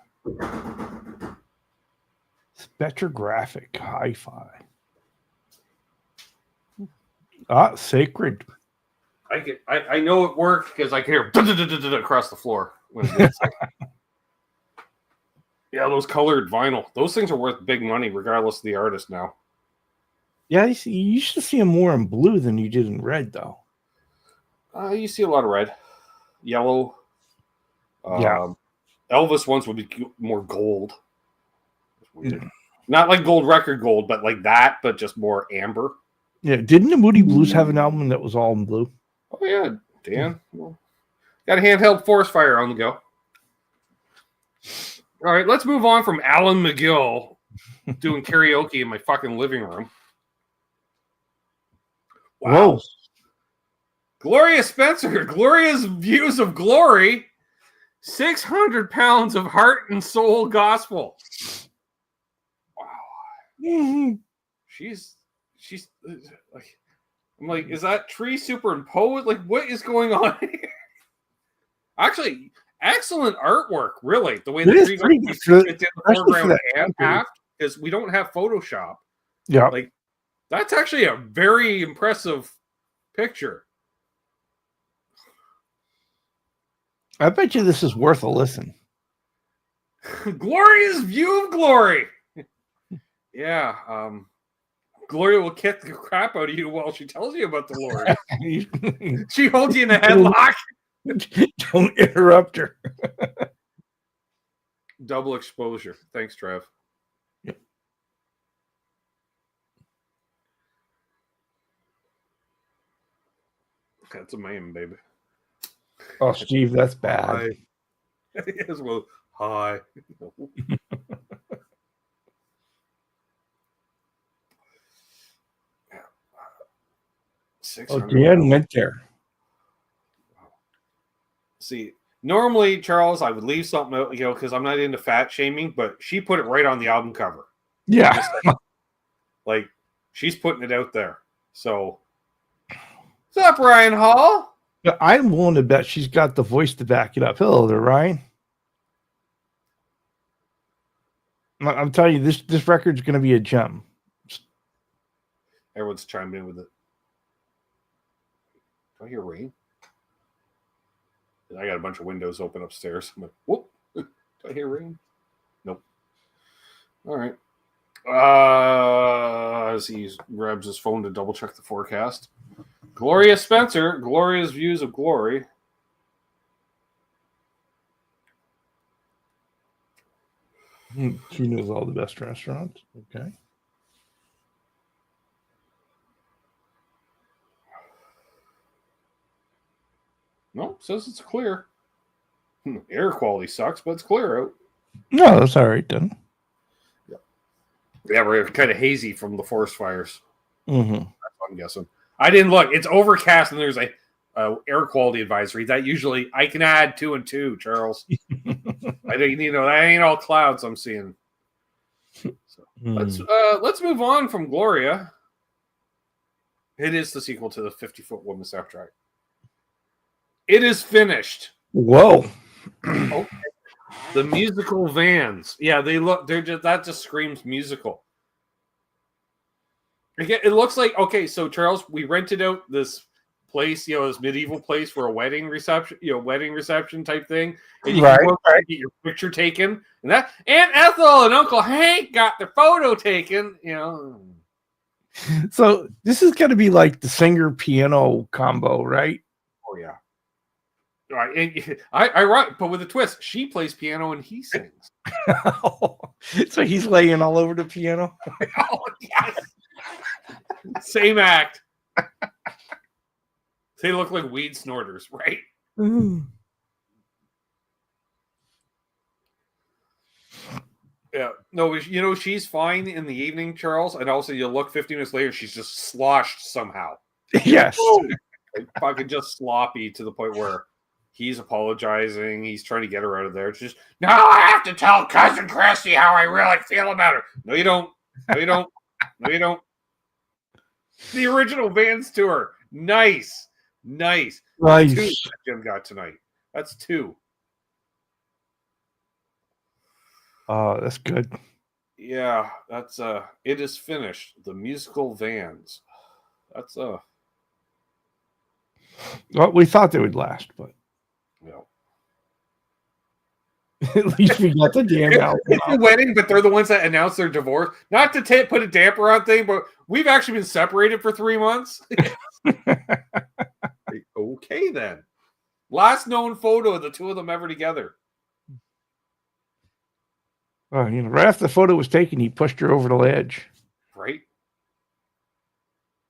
S2: Spectrographic hi-fi. Sacred.
S1: I know it worked because I can hear across the floor when it gets yeah, those colored vinyl. Those things are worth big money regardless of the artist now.
S2: Yeah, you used to see them more in blue than you did in red, though.
S1: You see a lot of red, yellow.
S2: Yeah.
S1: Elvis ones would be more gold. Not like gold record gold, but like that, but just more amber.
S2: Yeah. Didn't the Moody Blues have an album that was all in blue?
S1: Oh, yeah, Dan. Well, got a handheld forest fire on the go. All right, let's move on from Alan McGill doing karaoke in my fucking living room. Wow. Whoa. Gloria Spencer, Gloria's Views of Glory, 600 pounds of heart and soul gospel. Wow.
S2: Mm-hmm.
S1: She's like, I'm like, is that tree superimposed? Like, what is going on here? Actually, excellent artwork, really. The way the tree goes in the foreground and half, because we don't have Photoshop.
S2: Yeah.
S1: Like, that's actually a very impressive picture.
S2: I bet you this is worth a listen.
S1: Gloria's View of Glory. Yeah. Gloria will kick the crap out of you while she tells you about the Lord. She holds you in a headlock.
S2: Don't interrupt her.
S1: Double exposure. Thanks, Trev.
S2: Yep.
S1: That's a man, baby.
S2: Oh, Steve, that's bad.
S1: Yes, well, hi.
S2: Dan went there.
S1: See, normally, Charles, I would leave something out, because I'm not into fat shaming, but she put it right on the album cover.
S2: Yeah.
S1: Like, she's putting it out there. So, what's up, Ryan Hall?
S2: I'm willing to bet she's got the voice to back it up. Hello there, Ryan. I'm telling you, this record's going to be a gem.
S1: Everyone's chiming in with it. Do I hear rain? I got a bunch of windows open upstairs. I'm like, whoop. Do I hear rain? Nope. All right. As he grabs his phone to double check the forecast. Gloria Spencer, Gloria's Views of Glory.
S2: She knows all the best restaurants. Okay.
S1: No, it says it's clear. Air quality sucks, but it's clear out.
S2: No, that's all right then.
S1: Yeah, we're kind of hazy from the forest fires.
S2: Mm-hmm.
S1: That's what I'm guessing. I didn't look. It's overcast and there's a air quality advisory. That usually I can add 2 and 2, Charles. I think that ain't all clouds I'm seeing. So let's move on from Gloria. It is the sequel to the 50-Foot Woman soundtrack. It is finished.
S2: Whoa.
S1: Okay. The musical vans. Yeah, that just screams musical. It looks like, okay, so Charles, we rented out this place, this medieval place for a wedding reception type thing. And you can go and get your picture taken. And Aunt Ethel and Uncle Hank got their photo taken,
S2: So this is going to be like the singer piano combo, right?
S1: Oh, yeah. All right. And I write, but with a twist. She plays piano and he sings.
S2: So he's laying all over the piano.
S1: Oh, yes. Same act. They look like weed snorters, right?
S2: Mm.
S1: Yeah. No, she's fine in the evening, Charles, and also you look 15 minutes later, she's just sloshed somehow.
S2: Yes.
S1: Like, fucking just sloppy to the point where he's apologizing. He's trying to get her out of there. It's just, no, I have to tell Cousin Christy how I really feel about her. No, you don't. No, you don't. No, you don't. The original Vans tour. Nice. Two that Jim got tonight. That's 2.
S2: Oh, that's good.
S1: Yeah, that's it is finished. The musical Vans. That's
S2: well, we thought they would last, but at least we got the damn album.
S1: It's a wedding, but they're the ones that announce their divorce. Not to put a damper on thing, but we've actually been separated for 3 months. Okay, then. Last known photo of the two of them ever together.
S2: Right after the photo was taken, he pushed her over the ledge.
S1: Right.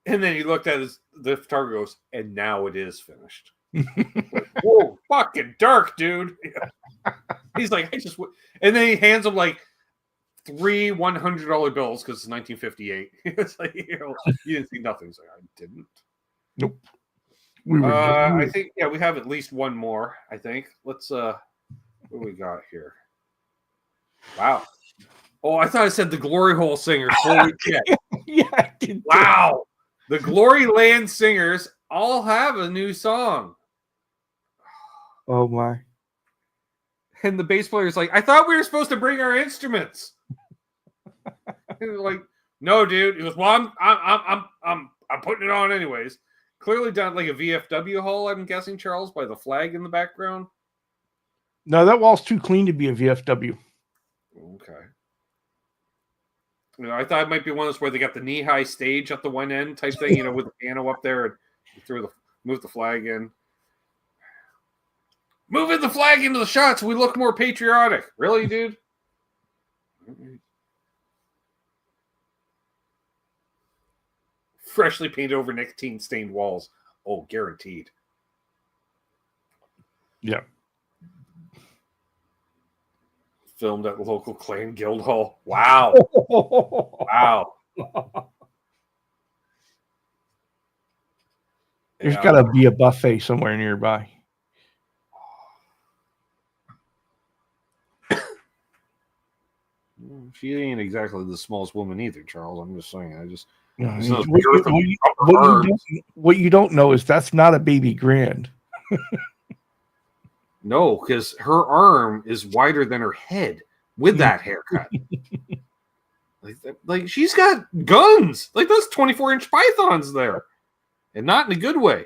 S1: And then he looked at the photographer, goes, and now it is finished. Like, whoa, fucking dark, dude. He's like, and then he hands him like 3 $100 bills because it's 1958. It's like, you didn't see nothing. He's like, I didn't.
S2: Nope.
S1: I think, we have at least one more, I think. Let's, what do we got here? Wow. Oh, I thought I said the Glory Hole Singers. Holy shit.
S2: Yeah, I did.
S1: Wow. The Glory Land Singers all have a new song.
S2: Oh, my.
S1: And the bass player is like, I thought we were supposed to bring our instruments. And like, no, dude. He goes, well, I'm putting it on anyways. Clearly done like a VFW hall, I'm guessing, Charles, by the flag in the background.
S2: No, that wall's too clean to be a VFW.
S1: Okay. I thought it might be one of those where they got the knee-high stage at the one end type thing, with the piano up there and move the flag in. Moving the flag into the shot so we look more patriotic. Really, dude? Freshly painted over nicotine-stained walls. Oh, guaranteed.
S2: Yeah.
S1: Filmed at the local Clan Guild Hall. Wow. Wow.
S2: There's got to be a buffet somewhere nearby.
S1: She ain't exactly the smallest woman either, Charles. I'm just saying.
S2: What you don't know is that's not a baby grand.
S1: No, because her arm is wider than her head with that haircut. like she's got guns. Like those 24-inch pythons there. And not in a good way.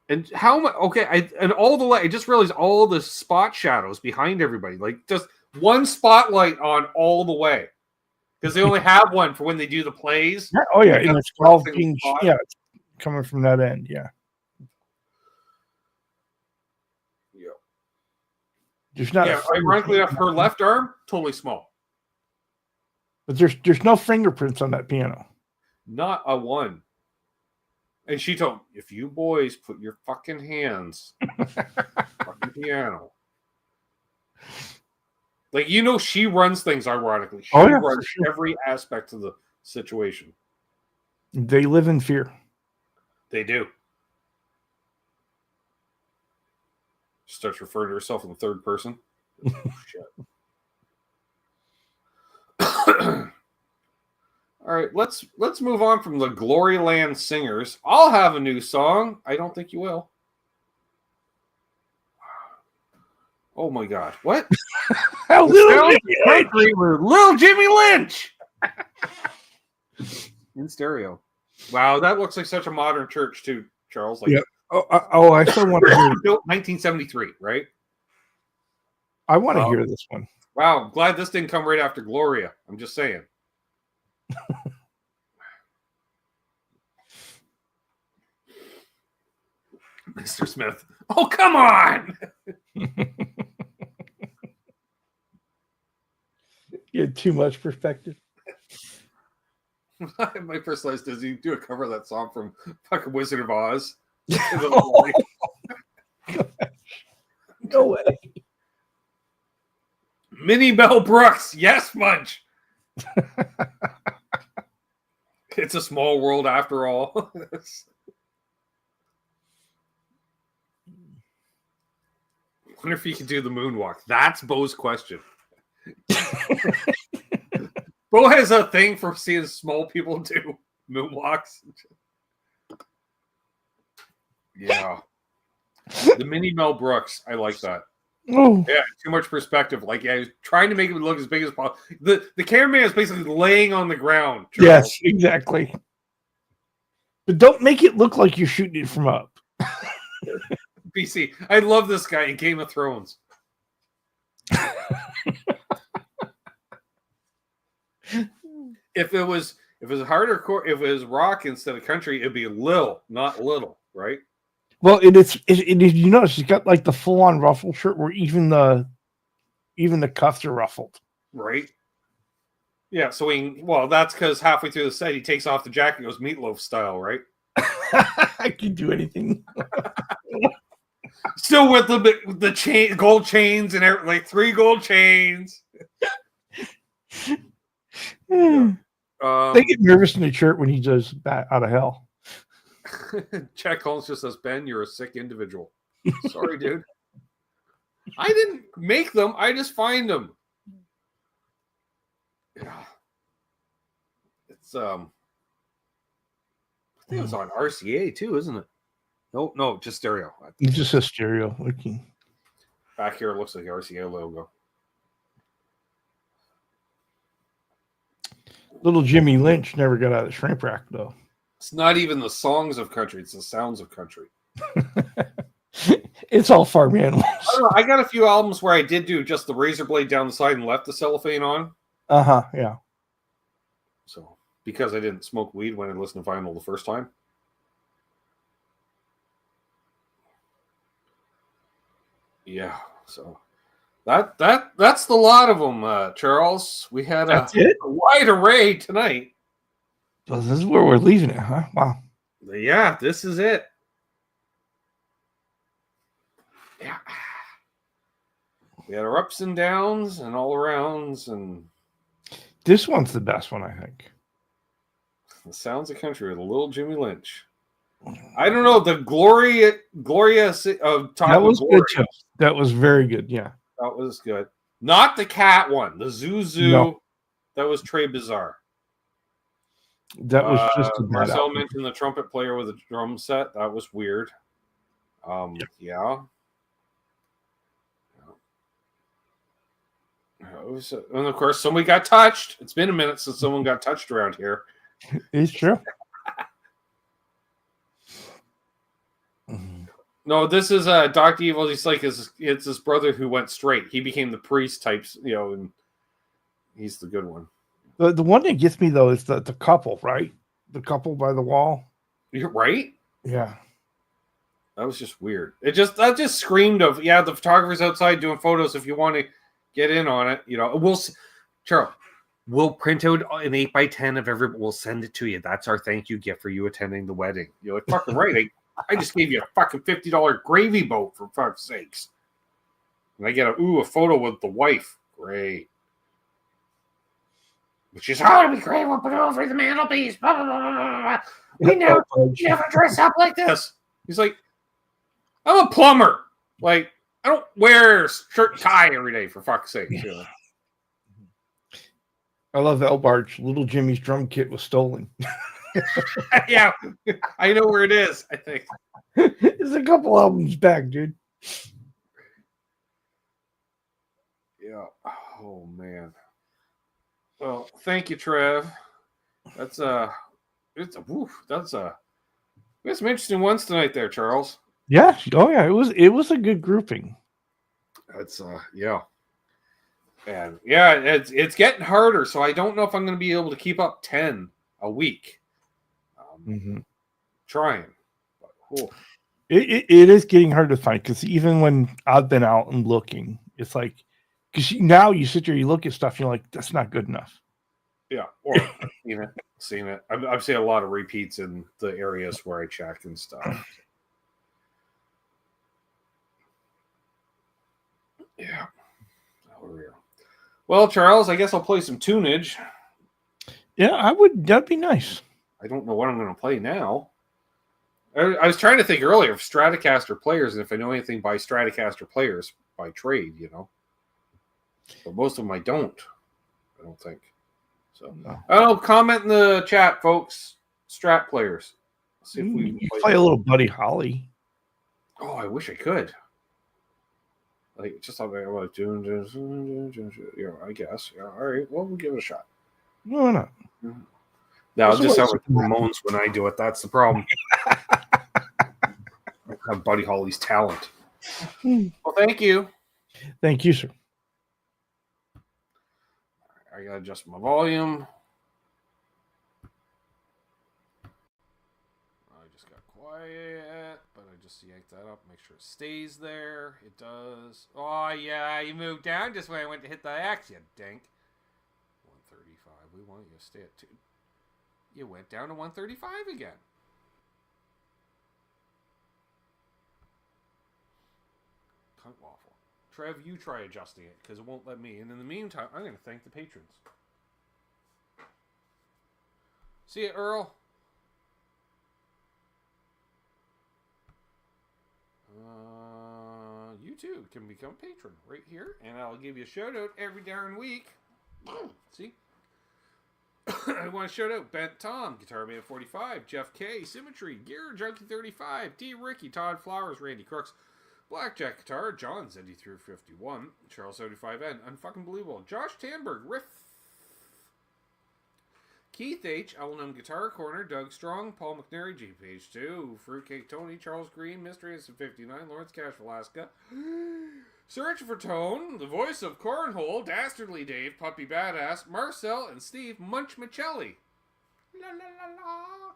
S1: And how much? Okay, I just realized all the spot shadows behind everybody. Like just one spotlight on all the way. Because they only have one for when they do the plays.
S2: Yeah, oh, yeah. And it's all being, it's coming from that end. Yeah. There's not.
S1: Ironically enough, her left arm totally small.
S2: But there's no fingerprints on that piano.
S1: Not a one. And she told me, if you boys put your fucking hands on the fucking piano. Like, she runs things, ironically. She runs every aspect of the situation.
S2: They live in fear.
S1: They do. Starts referring to herself in the third person. Oh, shit. All right, let's move on from the Glory Land Singers. I'll have a new song. I don't think you will. Oh my God! What?
S2: How
S1: The
S2: little
S1: Sounds
S2: Jimmy
S1: of
S2: Lynch.
S1: Country with Little Jimmy Lynch in stereo. Wow, that looks like such a modern church too, Charles. Like,
S2: Yeah. Oh, I still want to hear.
S1: built 1973, right?
S2: I want to hear this one.
S1: Wow, I'm glad this didn't come right after Gloria. I'm just saying. Mr. Smith. Oh, come on!
S2: You had too much perspective.
S1: My first list does he do a cover of that song from fucking Wizard of Oz?
S2: No way.
S1: Minnie Mel Brooks. Yes, Munch. It's a small world after all. I wonder if he can do the moonwalk. That's Bo's question. Bo has a thing for seeing small people do moonwalks. Yeah. The Minnie Mel Brooks. I like that.
S2: Oh.
S1: Yeah, too much perspective. Like, yeah, he's trying to make it look as big as possible. The cameraman is basically laying on the ground. Charles.
S2: Yes, exactly. But don't make it look like you're shooting it from up.
S1: BC. I love this guy in Game of Thrones. If it was harder core, if it was rock instead of country, it'd be Lil, not Little, right?
S2: Well, you notice he's got like the full on ruffle shirt where even the cuffs are ruffled.
S1: Right. Yeah, so that's because halfway through the set he takes off the jacket and goes Meatloaf style, right?
S2: I can do anything.
S1: Still with the chain, gold chains and like 3 gold chains.
S2: Yeah. They get nervous in the church when he does that out of hell.
S1: Jack Collins just says, Ben, you're a sick individual. Sorry, dude. I didn't make them. I just find them. Yeah. It's I think it was on RCA too, isn't it? No, just stereo.
S2: He just says stereo. Okay.
S1: Back here it looks like the RCA logo.
S2: Little Jimmy Lynch never got out of the shrimp rack though.
S1: It's not even the songs of country, it's the sounds of country.
S2: It's all farm animals.
S1: I don't know, I got a few albums where I did do just the razor blade down the side and left the cellophane on.
S2: Yeah.
S1: So, because I didn't smoke weed when I listened to vinyl the first time. Yeah, so that's the lot of them, Charles. We had a wide array tonight.
S2: So this is where we're leaving it, huh? Wow.
S1: Yeah, this is it. Yeah. We had our ups and downs and all arounds, and
S2: this one's the best one, I think.
S1: The Sounds of Country with a little Jimmy Lynch. I don't know, the Gloria of Tom.
S2: That was
S1: Gloria.
S2: good too. That was very good. Yeah,
S1: that was good. Not the cat one, the Zuzu. No. That was Trey Bizarre.
S2: That was just a
S1: Marcel mentioned the trumpet player with a drum set. That was weird. Yeah. And of course, somebody got touched. It's been a minute since someone got touched around here.
S2: It's true.
S1: No, this is Dr. Evil. He's like it's his brother who went straight. He became the priest types, and he's the good one.
S2: The one that gets me though is the couple, right? The couple by the wall.
S1: You're right.
S2: Yeah.
S1: That was just weird. That just screamed of the photographer's outside doing photos. If you want to get in on it, we'll print out an 8x10 of every. We'll send it to you. That's our thank you gift for you attending the wedding. You're like, fucking right. I just gave you a fucking $50 gravy boat for fuck's sakes. And I get a photo with the wife. Great. Which is how to be great. We'll put it over the mantelpiece. Blah, blah, blah, blah, blah. We never dress up like this. He's like, I'm a plumber. Like, I don't wear shirt and tie every day, for fuck's sake.
S2: I love Elbarge. Little Jimmy's drum kit was stolen.
S1: Yeah, I know where it is, I think.
S2: It's a couple albums back, dude.
S1: Yeah. Oh man. Well, thank you, Trev. That's we had some interesting ones tonight there, Charles.
S2: Yeah. Oh yeah. It was a good grouping.
S1: That's yeah. And yeah, it's getting harder, so I don't know if I'm going to be able to keep up 10 a week. Trying. But,
S2: It is getting hard to find because even when I've been out and looking, it's like because now you sit there, you look at stuff, you're like, that's not good enough.
S1: yeah, or I've seen it. I've seen a lot of repeats in the areas where I checked and stuff. Yeah. Well, Charles, I guess I'll play some tunage.
S2: Yeah, that'd be nice.
S1: I don't know what I'm going to play now. I was trying to think earlier of Stratocaster players, and if I know anything by Stratocaster players by trade, But most of them I don't think. So
S2: No.
S1: I don't know, comment in the chat, folks. Strat players. See if we
S2: you play a little Buddy Holly.
S1: Oh, I wish I could. Like just like I was doing, I guess. Yeah, all right. Well, we'll give it a shot.
S2: No, not.
S1: Now it just sounds like Ramones when I do it. That's the problem. I have Buddy Holly's talent. Well, thank you.
S2: Thank you, sir.
S1: I gotta adjust my volume. I just got quiet, but I just yanked that up. Make sure it stays there. It does. Oh yeah, you moved down just when I went to hit the X, you dink. 135. We want you to stay at 2. You went down to 135 again. Cunt waffle. Trev, you try adjusting it because it won't let me. And in the meantime, I'm going to thank the patrons. See you, Earl. You too can become a patron right here, and I'll give you a shout out every darn week. See? I want to shout out Bent Tom, Guitar Man 45, Jeff K, Symmetry, Gear Junkie 35, D Ricky, Todd Flowers, Randy Crooks, Blackjack Guitar, John Z351, Charles 75N, Unfucking Believable, Josh Tanberg, Riff, Keith H, L&M Guitar Corner, Doug Strong, Paul McNary, GPH2, Fruitcake Tony, Charles Green, Mystery Instant 59, Lawrence Cash, Alaska, Search for Tone, the voice of Cornhole, Dastardly Dave, Puppy Badass, Marcel, and Steve Munch Michelli. La la la la.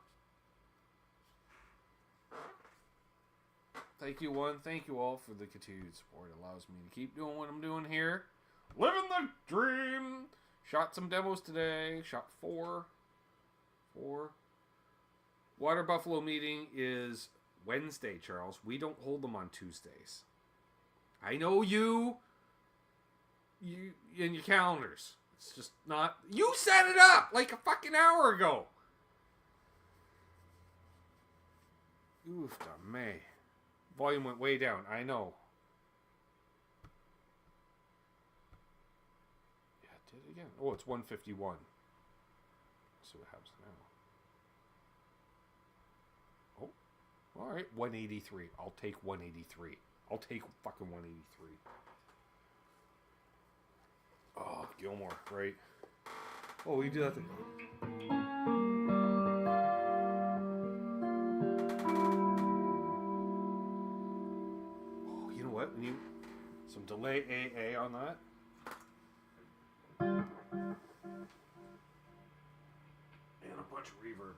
S1: Thank you, one. Thank you all for the continued support. It allows me to keep doing what I'm doing here. Living the dream. Shot some demos today. Shot 4. Water Buffalo meeting is Wednesday, Charles. We don't hold them on Tuesdays. I know you in your calendars. It's just not. You set it up like a fucking hour ago. Oof, me. Volume went way down. I know. Yeah, it did it again. Oh, it's 151. Let's see what happens now. Oh, all right. 183. I'll take 183. I'll take fucking 183. Oh, Gilmore, right? Oh, we do that thing. Oh, you know what? We need some delay AA on that. And a bunch of reverb.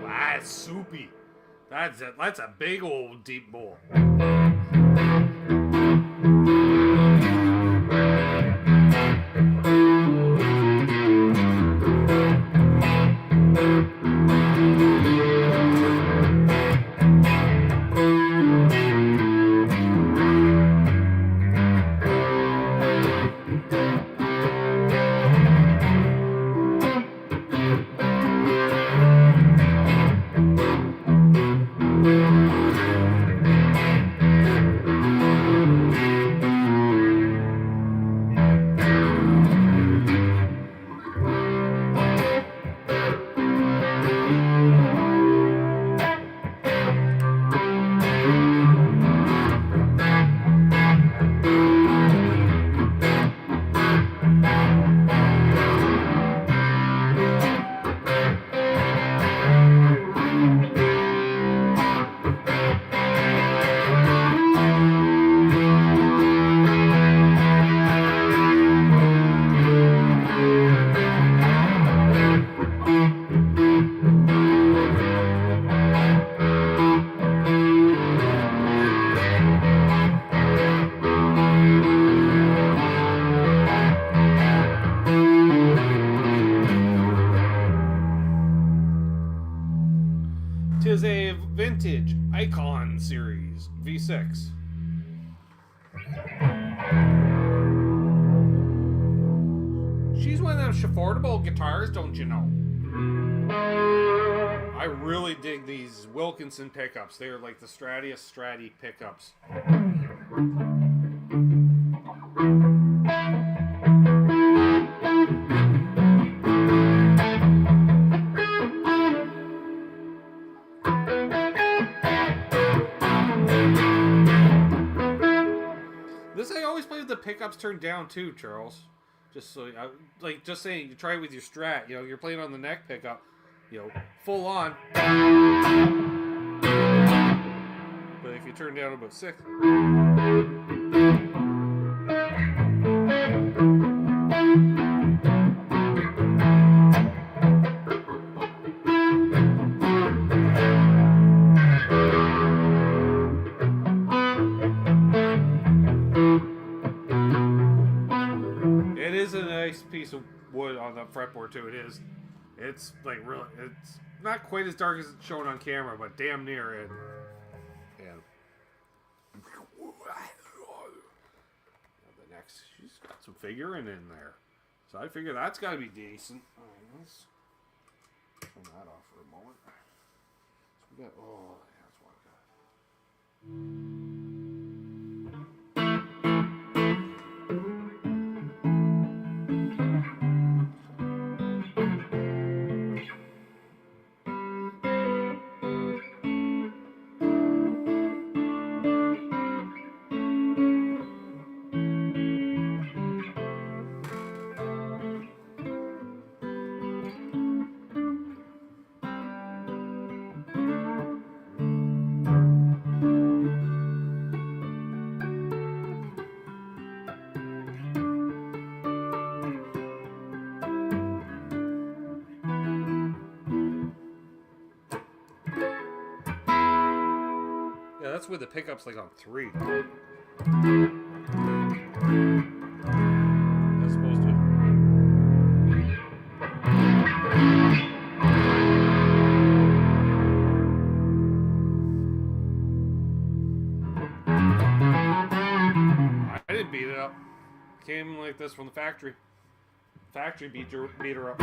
S1: That's soupy. That's a big old deep bowl. Tis a vintage Icon series V6. She's one of those affordable guitars, don't you know? I really dig these Wilkinson pickups. They're like the Strati pickups. This I always play with the pickups turned down too, Charles. Just so, just saying, you try it with your Strat. You know, you're playing on the neck pickup, you know, full on. But if you turn down about 6. It is a nice piece of wood on the fretboard too. It is. It's like really. It's not quite as dark as it's shown on camera, but damn near it. And the next, she's got some figuring in there, so I figure that's got to be decent. All right, let's turn that off for a moment. So we got. Oh, yeah, that's what I got. Yeah, that's where the pickup's like on 3. That's supposed to. I didn't beat it up. It came like this from the factory. Factory beat her up.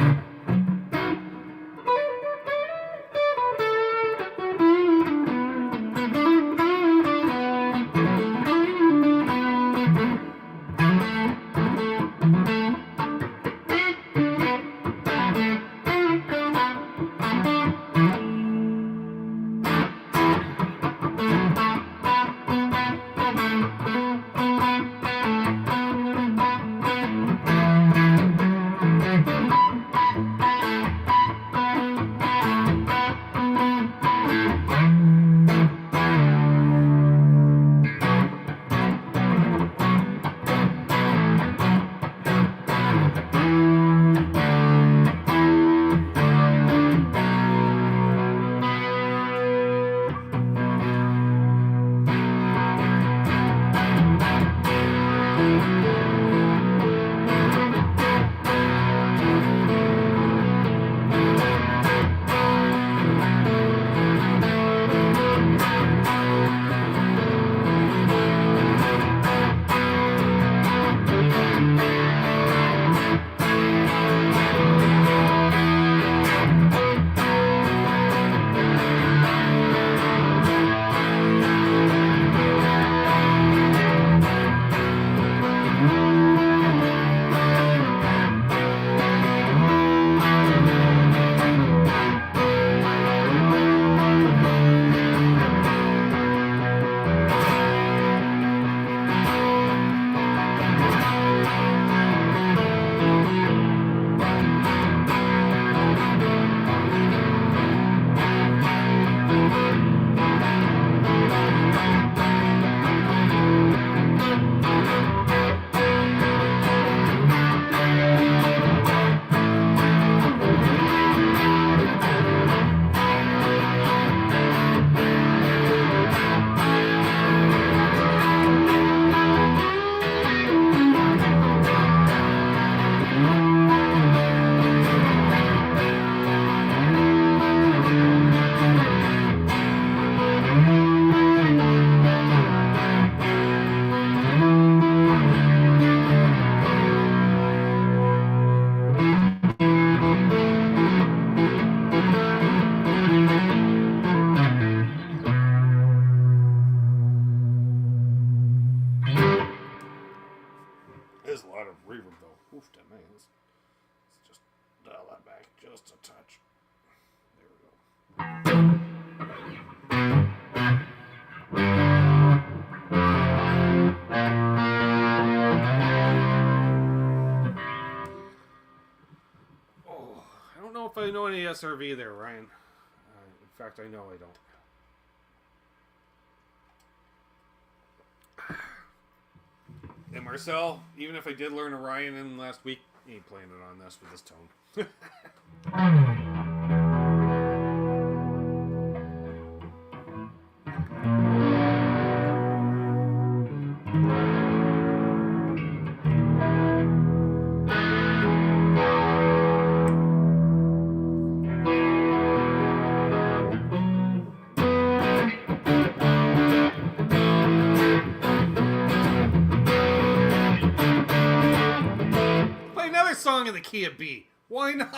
S1: Let's just dial that back just a touch. There we go. Oh, I don't know if I know any SRV there, Ryan. In fact, I know I don't. And Marcel, even if I did learn a Ryan in last week, he ain't playing it on this with this tone. Song in the key of B. Why not?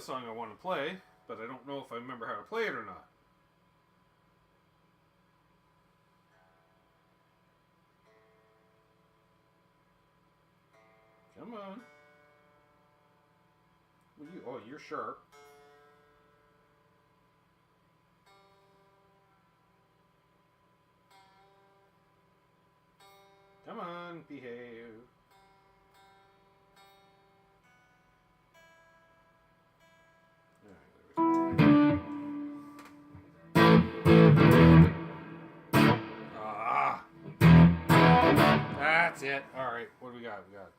S1: Song I want to play, but I don't know if I remember how to play it or not. Come on. Oh, you're sharp. Come on, behave. That's it. All right. What do we got? We got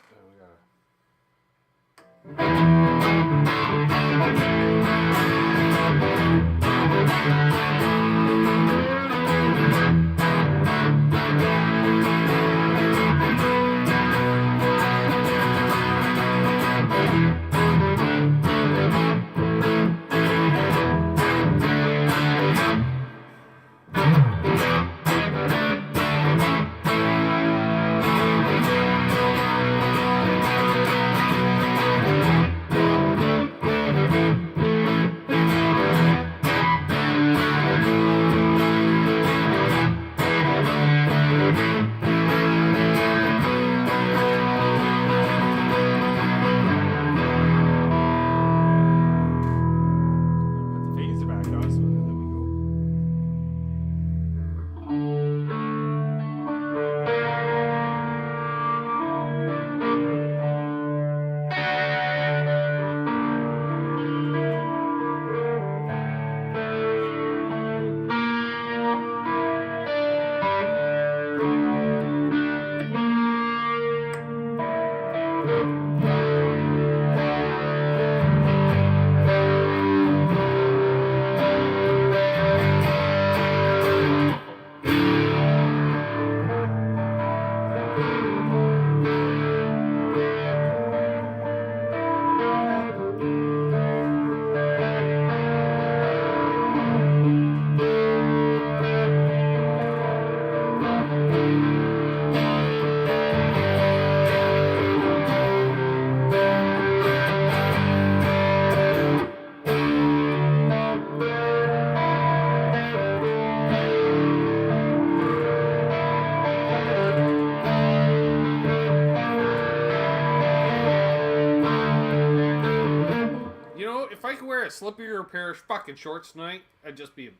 S1: a slippier pair of fucking shorts tonight, I'd just be.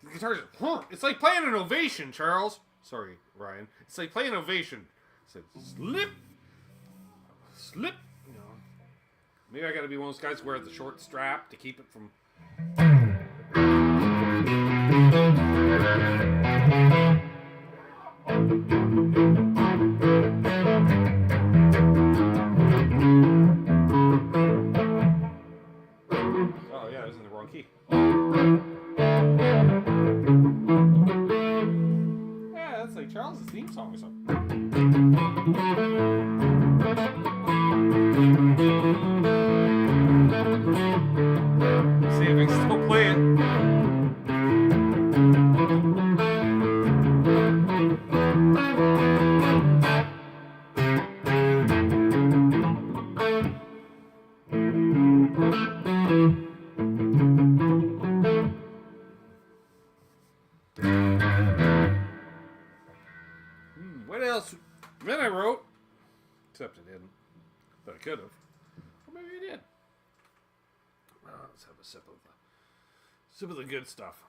S1: The guitar's. It's like playing an ovation, Charles. Sorry, Ryan. It's like playing ovation. It's like slip. You know. Maybe I gotta be one of those guys who wear the short strap to keep it from. Oh yeah, I was in the wrong key. Yeah, that's like Charles' theme song or something. See if I can still play it. What else? Then I wrote, except I didn't, but I could have. Or maybe I did. Let's have a sip of the good stuff.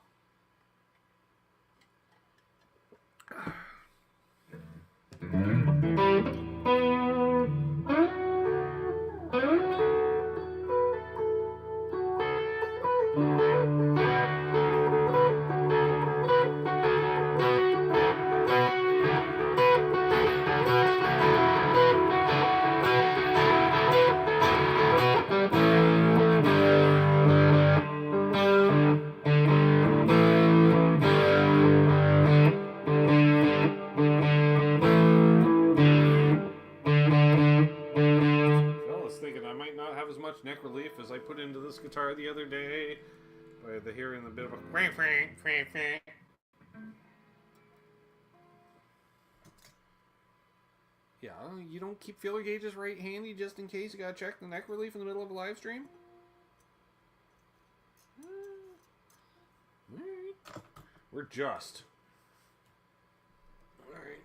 S1: Neck relief as I put into this guitar the other day by the hearing a bit of a quang. Yeah, you don't keep filler gauges right handy just in case you gotta check the neck relief in the middle of a live stream? Alright. We're just. Alright.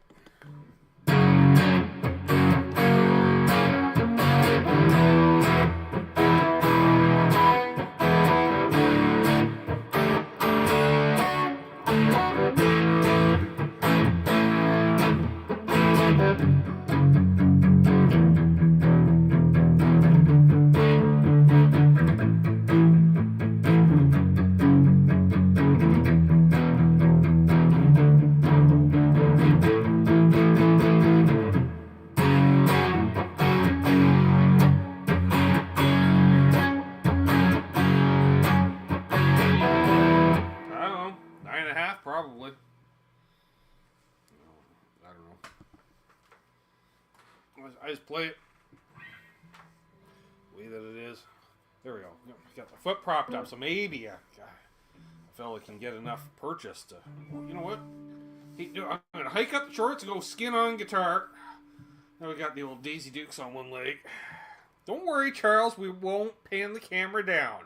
S1: Probably. I don't know. I just play it the way that it is. There we go. Got the foot propped up, so maybe a fella can get enough purchase to. Well, you know what? I'm gonna hike up the shorts and go skin on guitar. Now we got the old Daisy Dukes on one leg. Don't worry, Charles. We won't pan the camera down.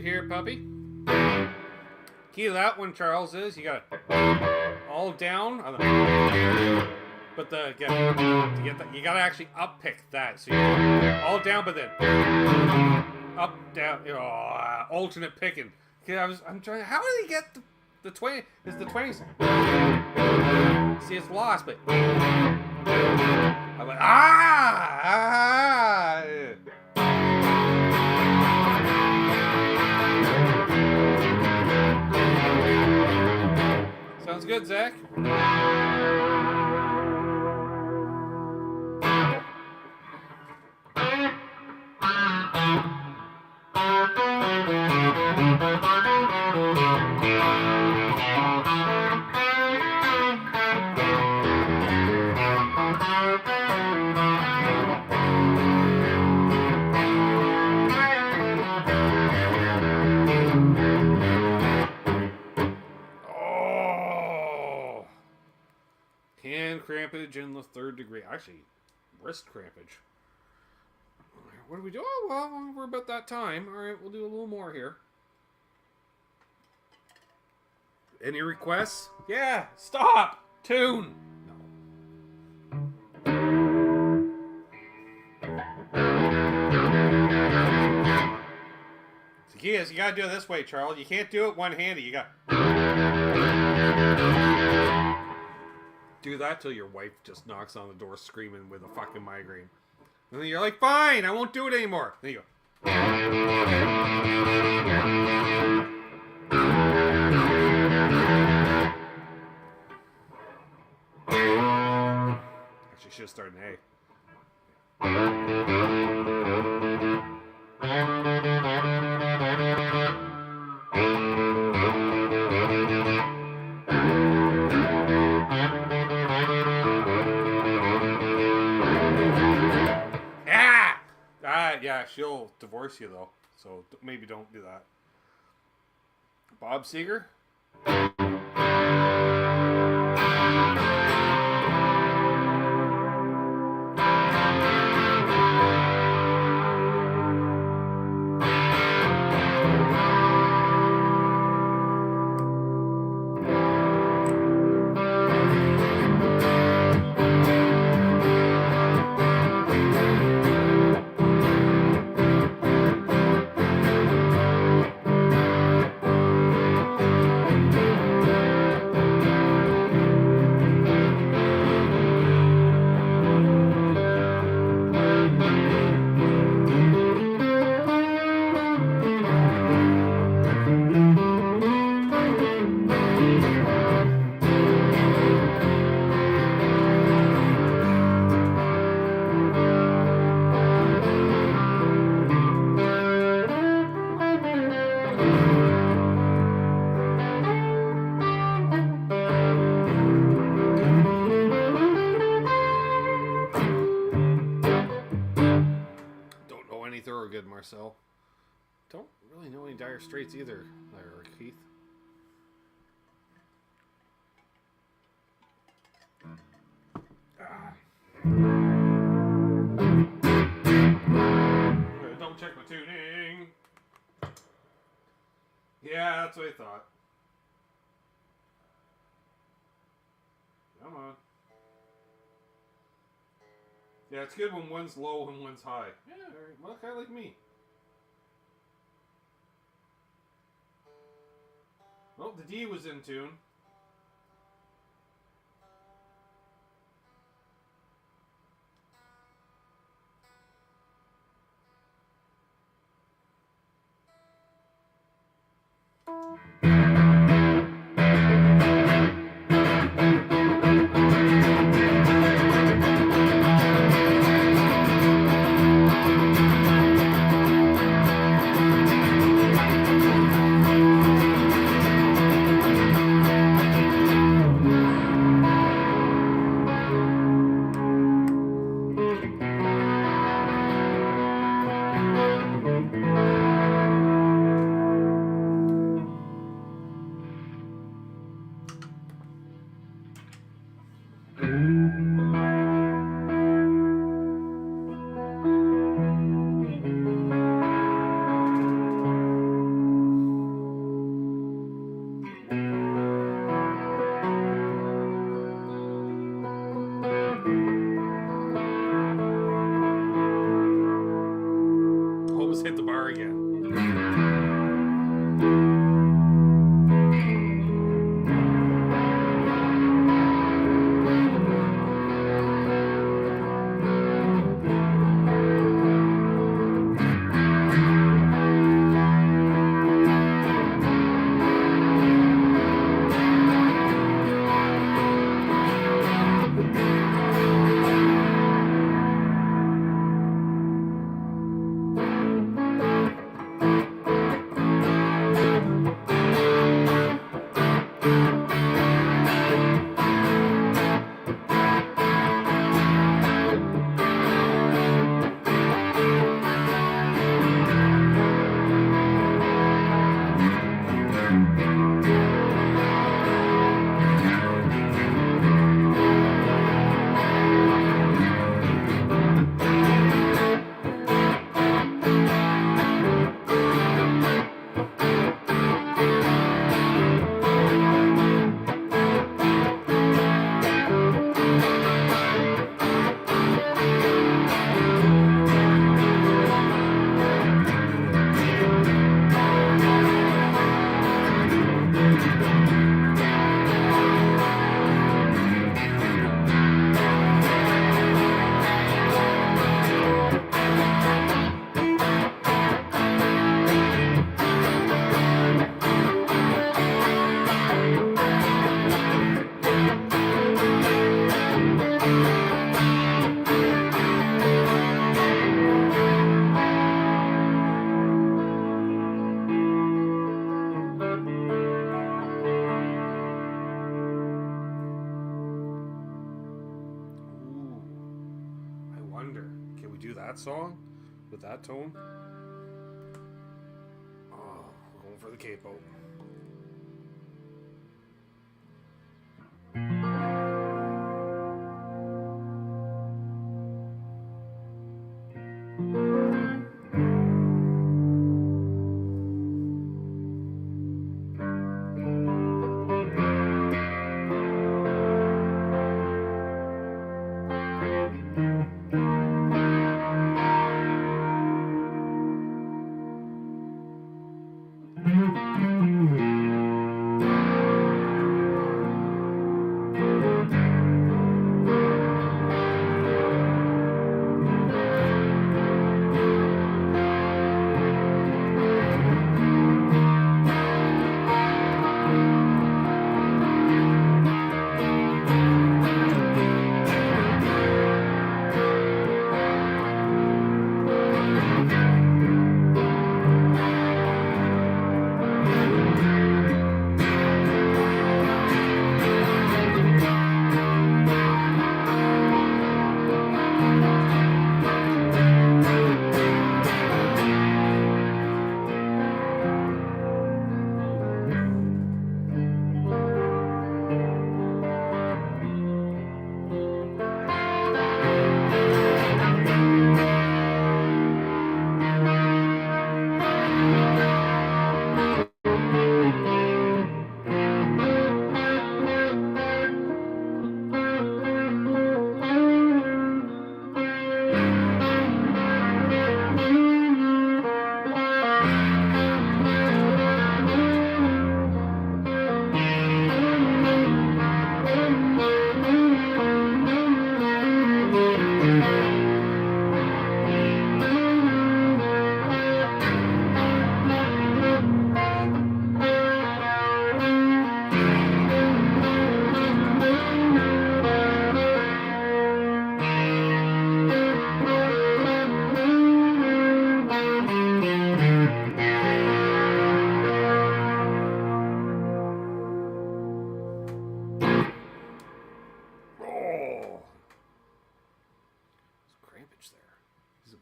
S1: here, puppy? Key to that one, Charles, is you got it all down on the, but to get that, you gotta actually up pick that. So you all down, but then up, down, alternate picking. I'm trying. How did he get the 20? It's the 20s. See, it's lost, but I'm like, Sounds good, Zach. Crampage in the 3rd degree. Actually, wrist crampage. What do we do? Oh, well, we're about that time. All right, we'll do a little more here. Any requests? Yeah, stop! Tune! No. The key is you gotta do it this way, Charles. You can't do it one-handed. You got... Do that till your wife just knocks on the door screaming with a fucking migraine. And then you're like, fine, I won't do it anymore. Then you go. Actually, should have started an yeah, she'll divorce you though, so maybe don't do that. Bob Seger? Good, Marcel. Don't really know any Dire Straits either, there, Keith. Don't check my tuning. Yeah, that's what I thought. Come on. Yeah, it's good when one's low and one's high. Yeah, well, kind of like me. Well, the D was in tune. almost hit the bar again. That song with that tone. Oh, we're going for the capo.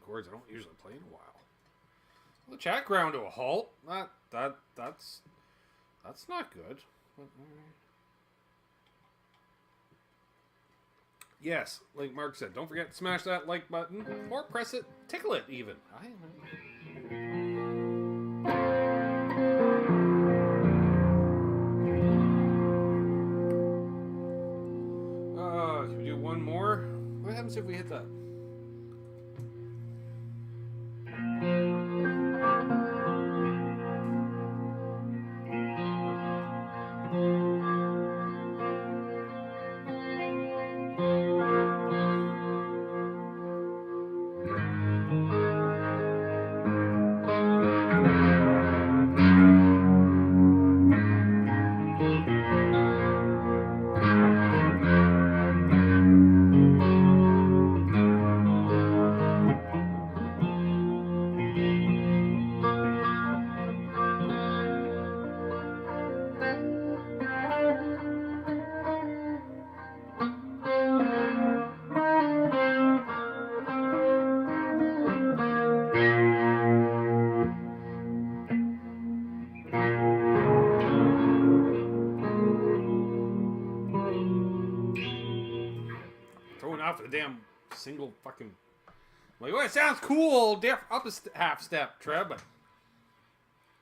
S1: Chords I don't usually play in a while. The chat ground to a halt. That's not good. Yes, like Mark said, don't forget to smash that like button or press it, tickle it even. Can we do one more? What happens if we hit that? off a damn single fucking. I'm like, well, it sounds cool. Up a half step, Trev, but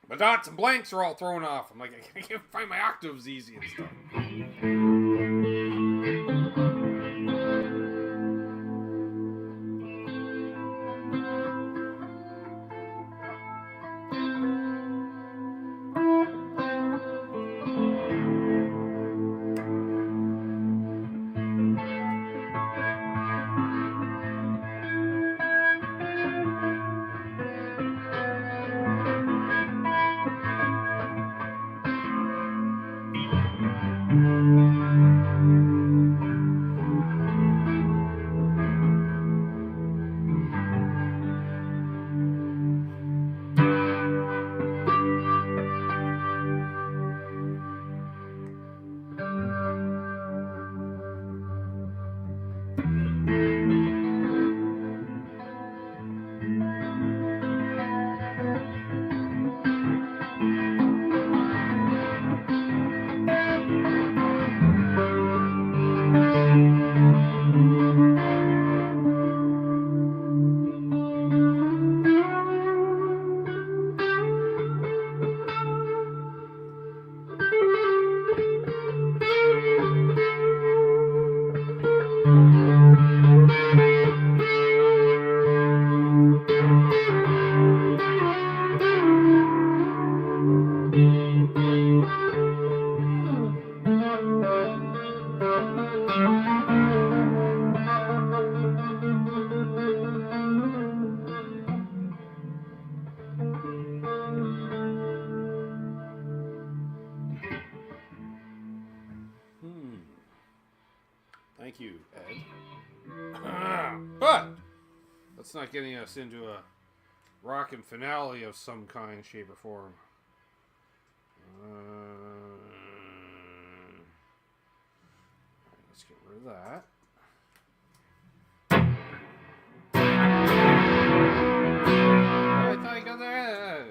S1: my dots and blanks are all thrown off. I'm like, I can't find my octaves easy and stuff. Thank you, Ed. But that's not getting us into a rockin' finale of some kind, shape, or form. Let's get rid of that. I thought I got that.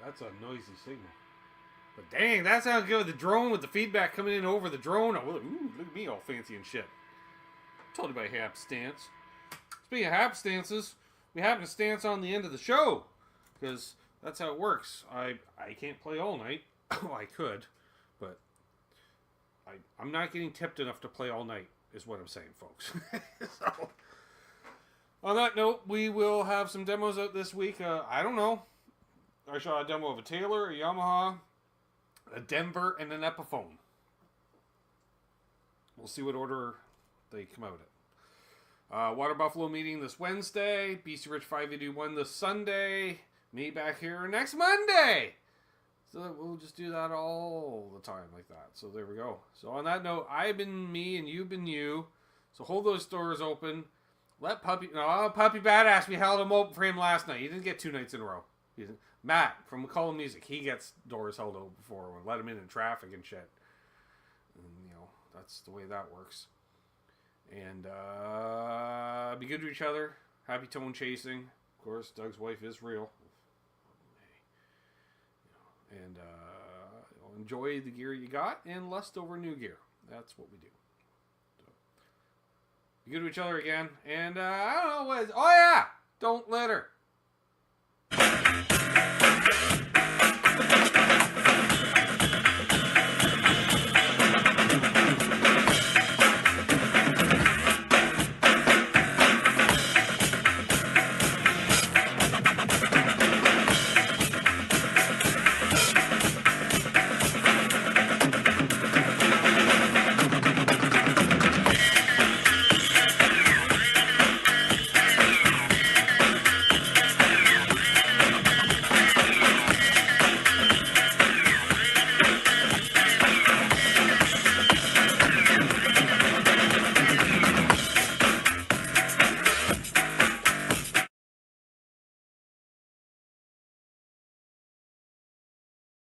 S1: That's a noisy signal. But dang, that sounds good with the drone, with the feedback coming in over the drone. Oh, ooh, look at me all fancy and shit. Told you about hap stance. Speaking of hap stances, we happen to stance on the end of the show. Because that's how it works. I can't play all night. Oh, I could. But I'm not getting tipped enough to play all night, is what I'm saying, folks. So, on that note, we will have some demos out this week. I don't know. I shot a demo of a Taylor, a Yamaha, a Denver, and an Epiphone. We'll see what order they come out at. Water Buffalo meeting this Wednesday. BC Rich 581 this Sunday. Me back here next Monday. So we'll just do that all the time like that. So there we go. So on that note, I've been me and you've been you. So hold those doors open. Let Puppy Badass, we held him open for him last night. He didn't get 2 nights in a row. Matt from McCollum Music, he gets doors held open before and let him in traffic and shit. And, that's the way that works. And be good to each other. Happy tone chasing. Of course, Doug's wife is real. And enjoy the gear you got and lust over new gear. That's what we do. So, be good to each other again. And I don't know what. Oh yeah, don't litter.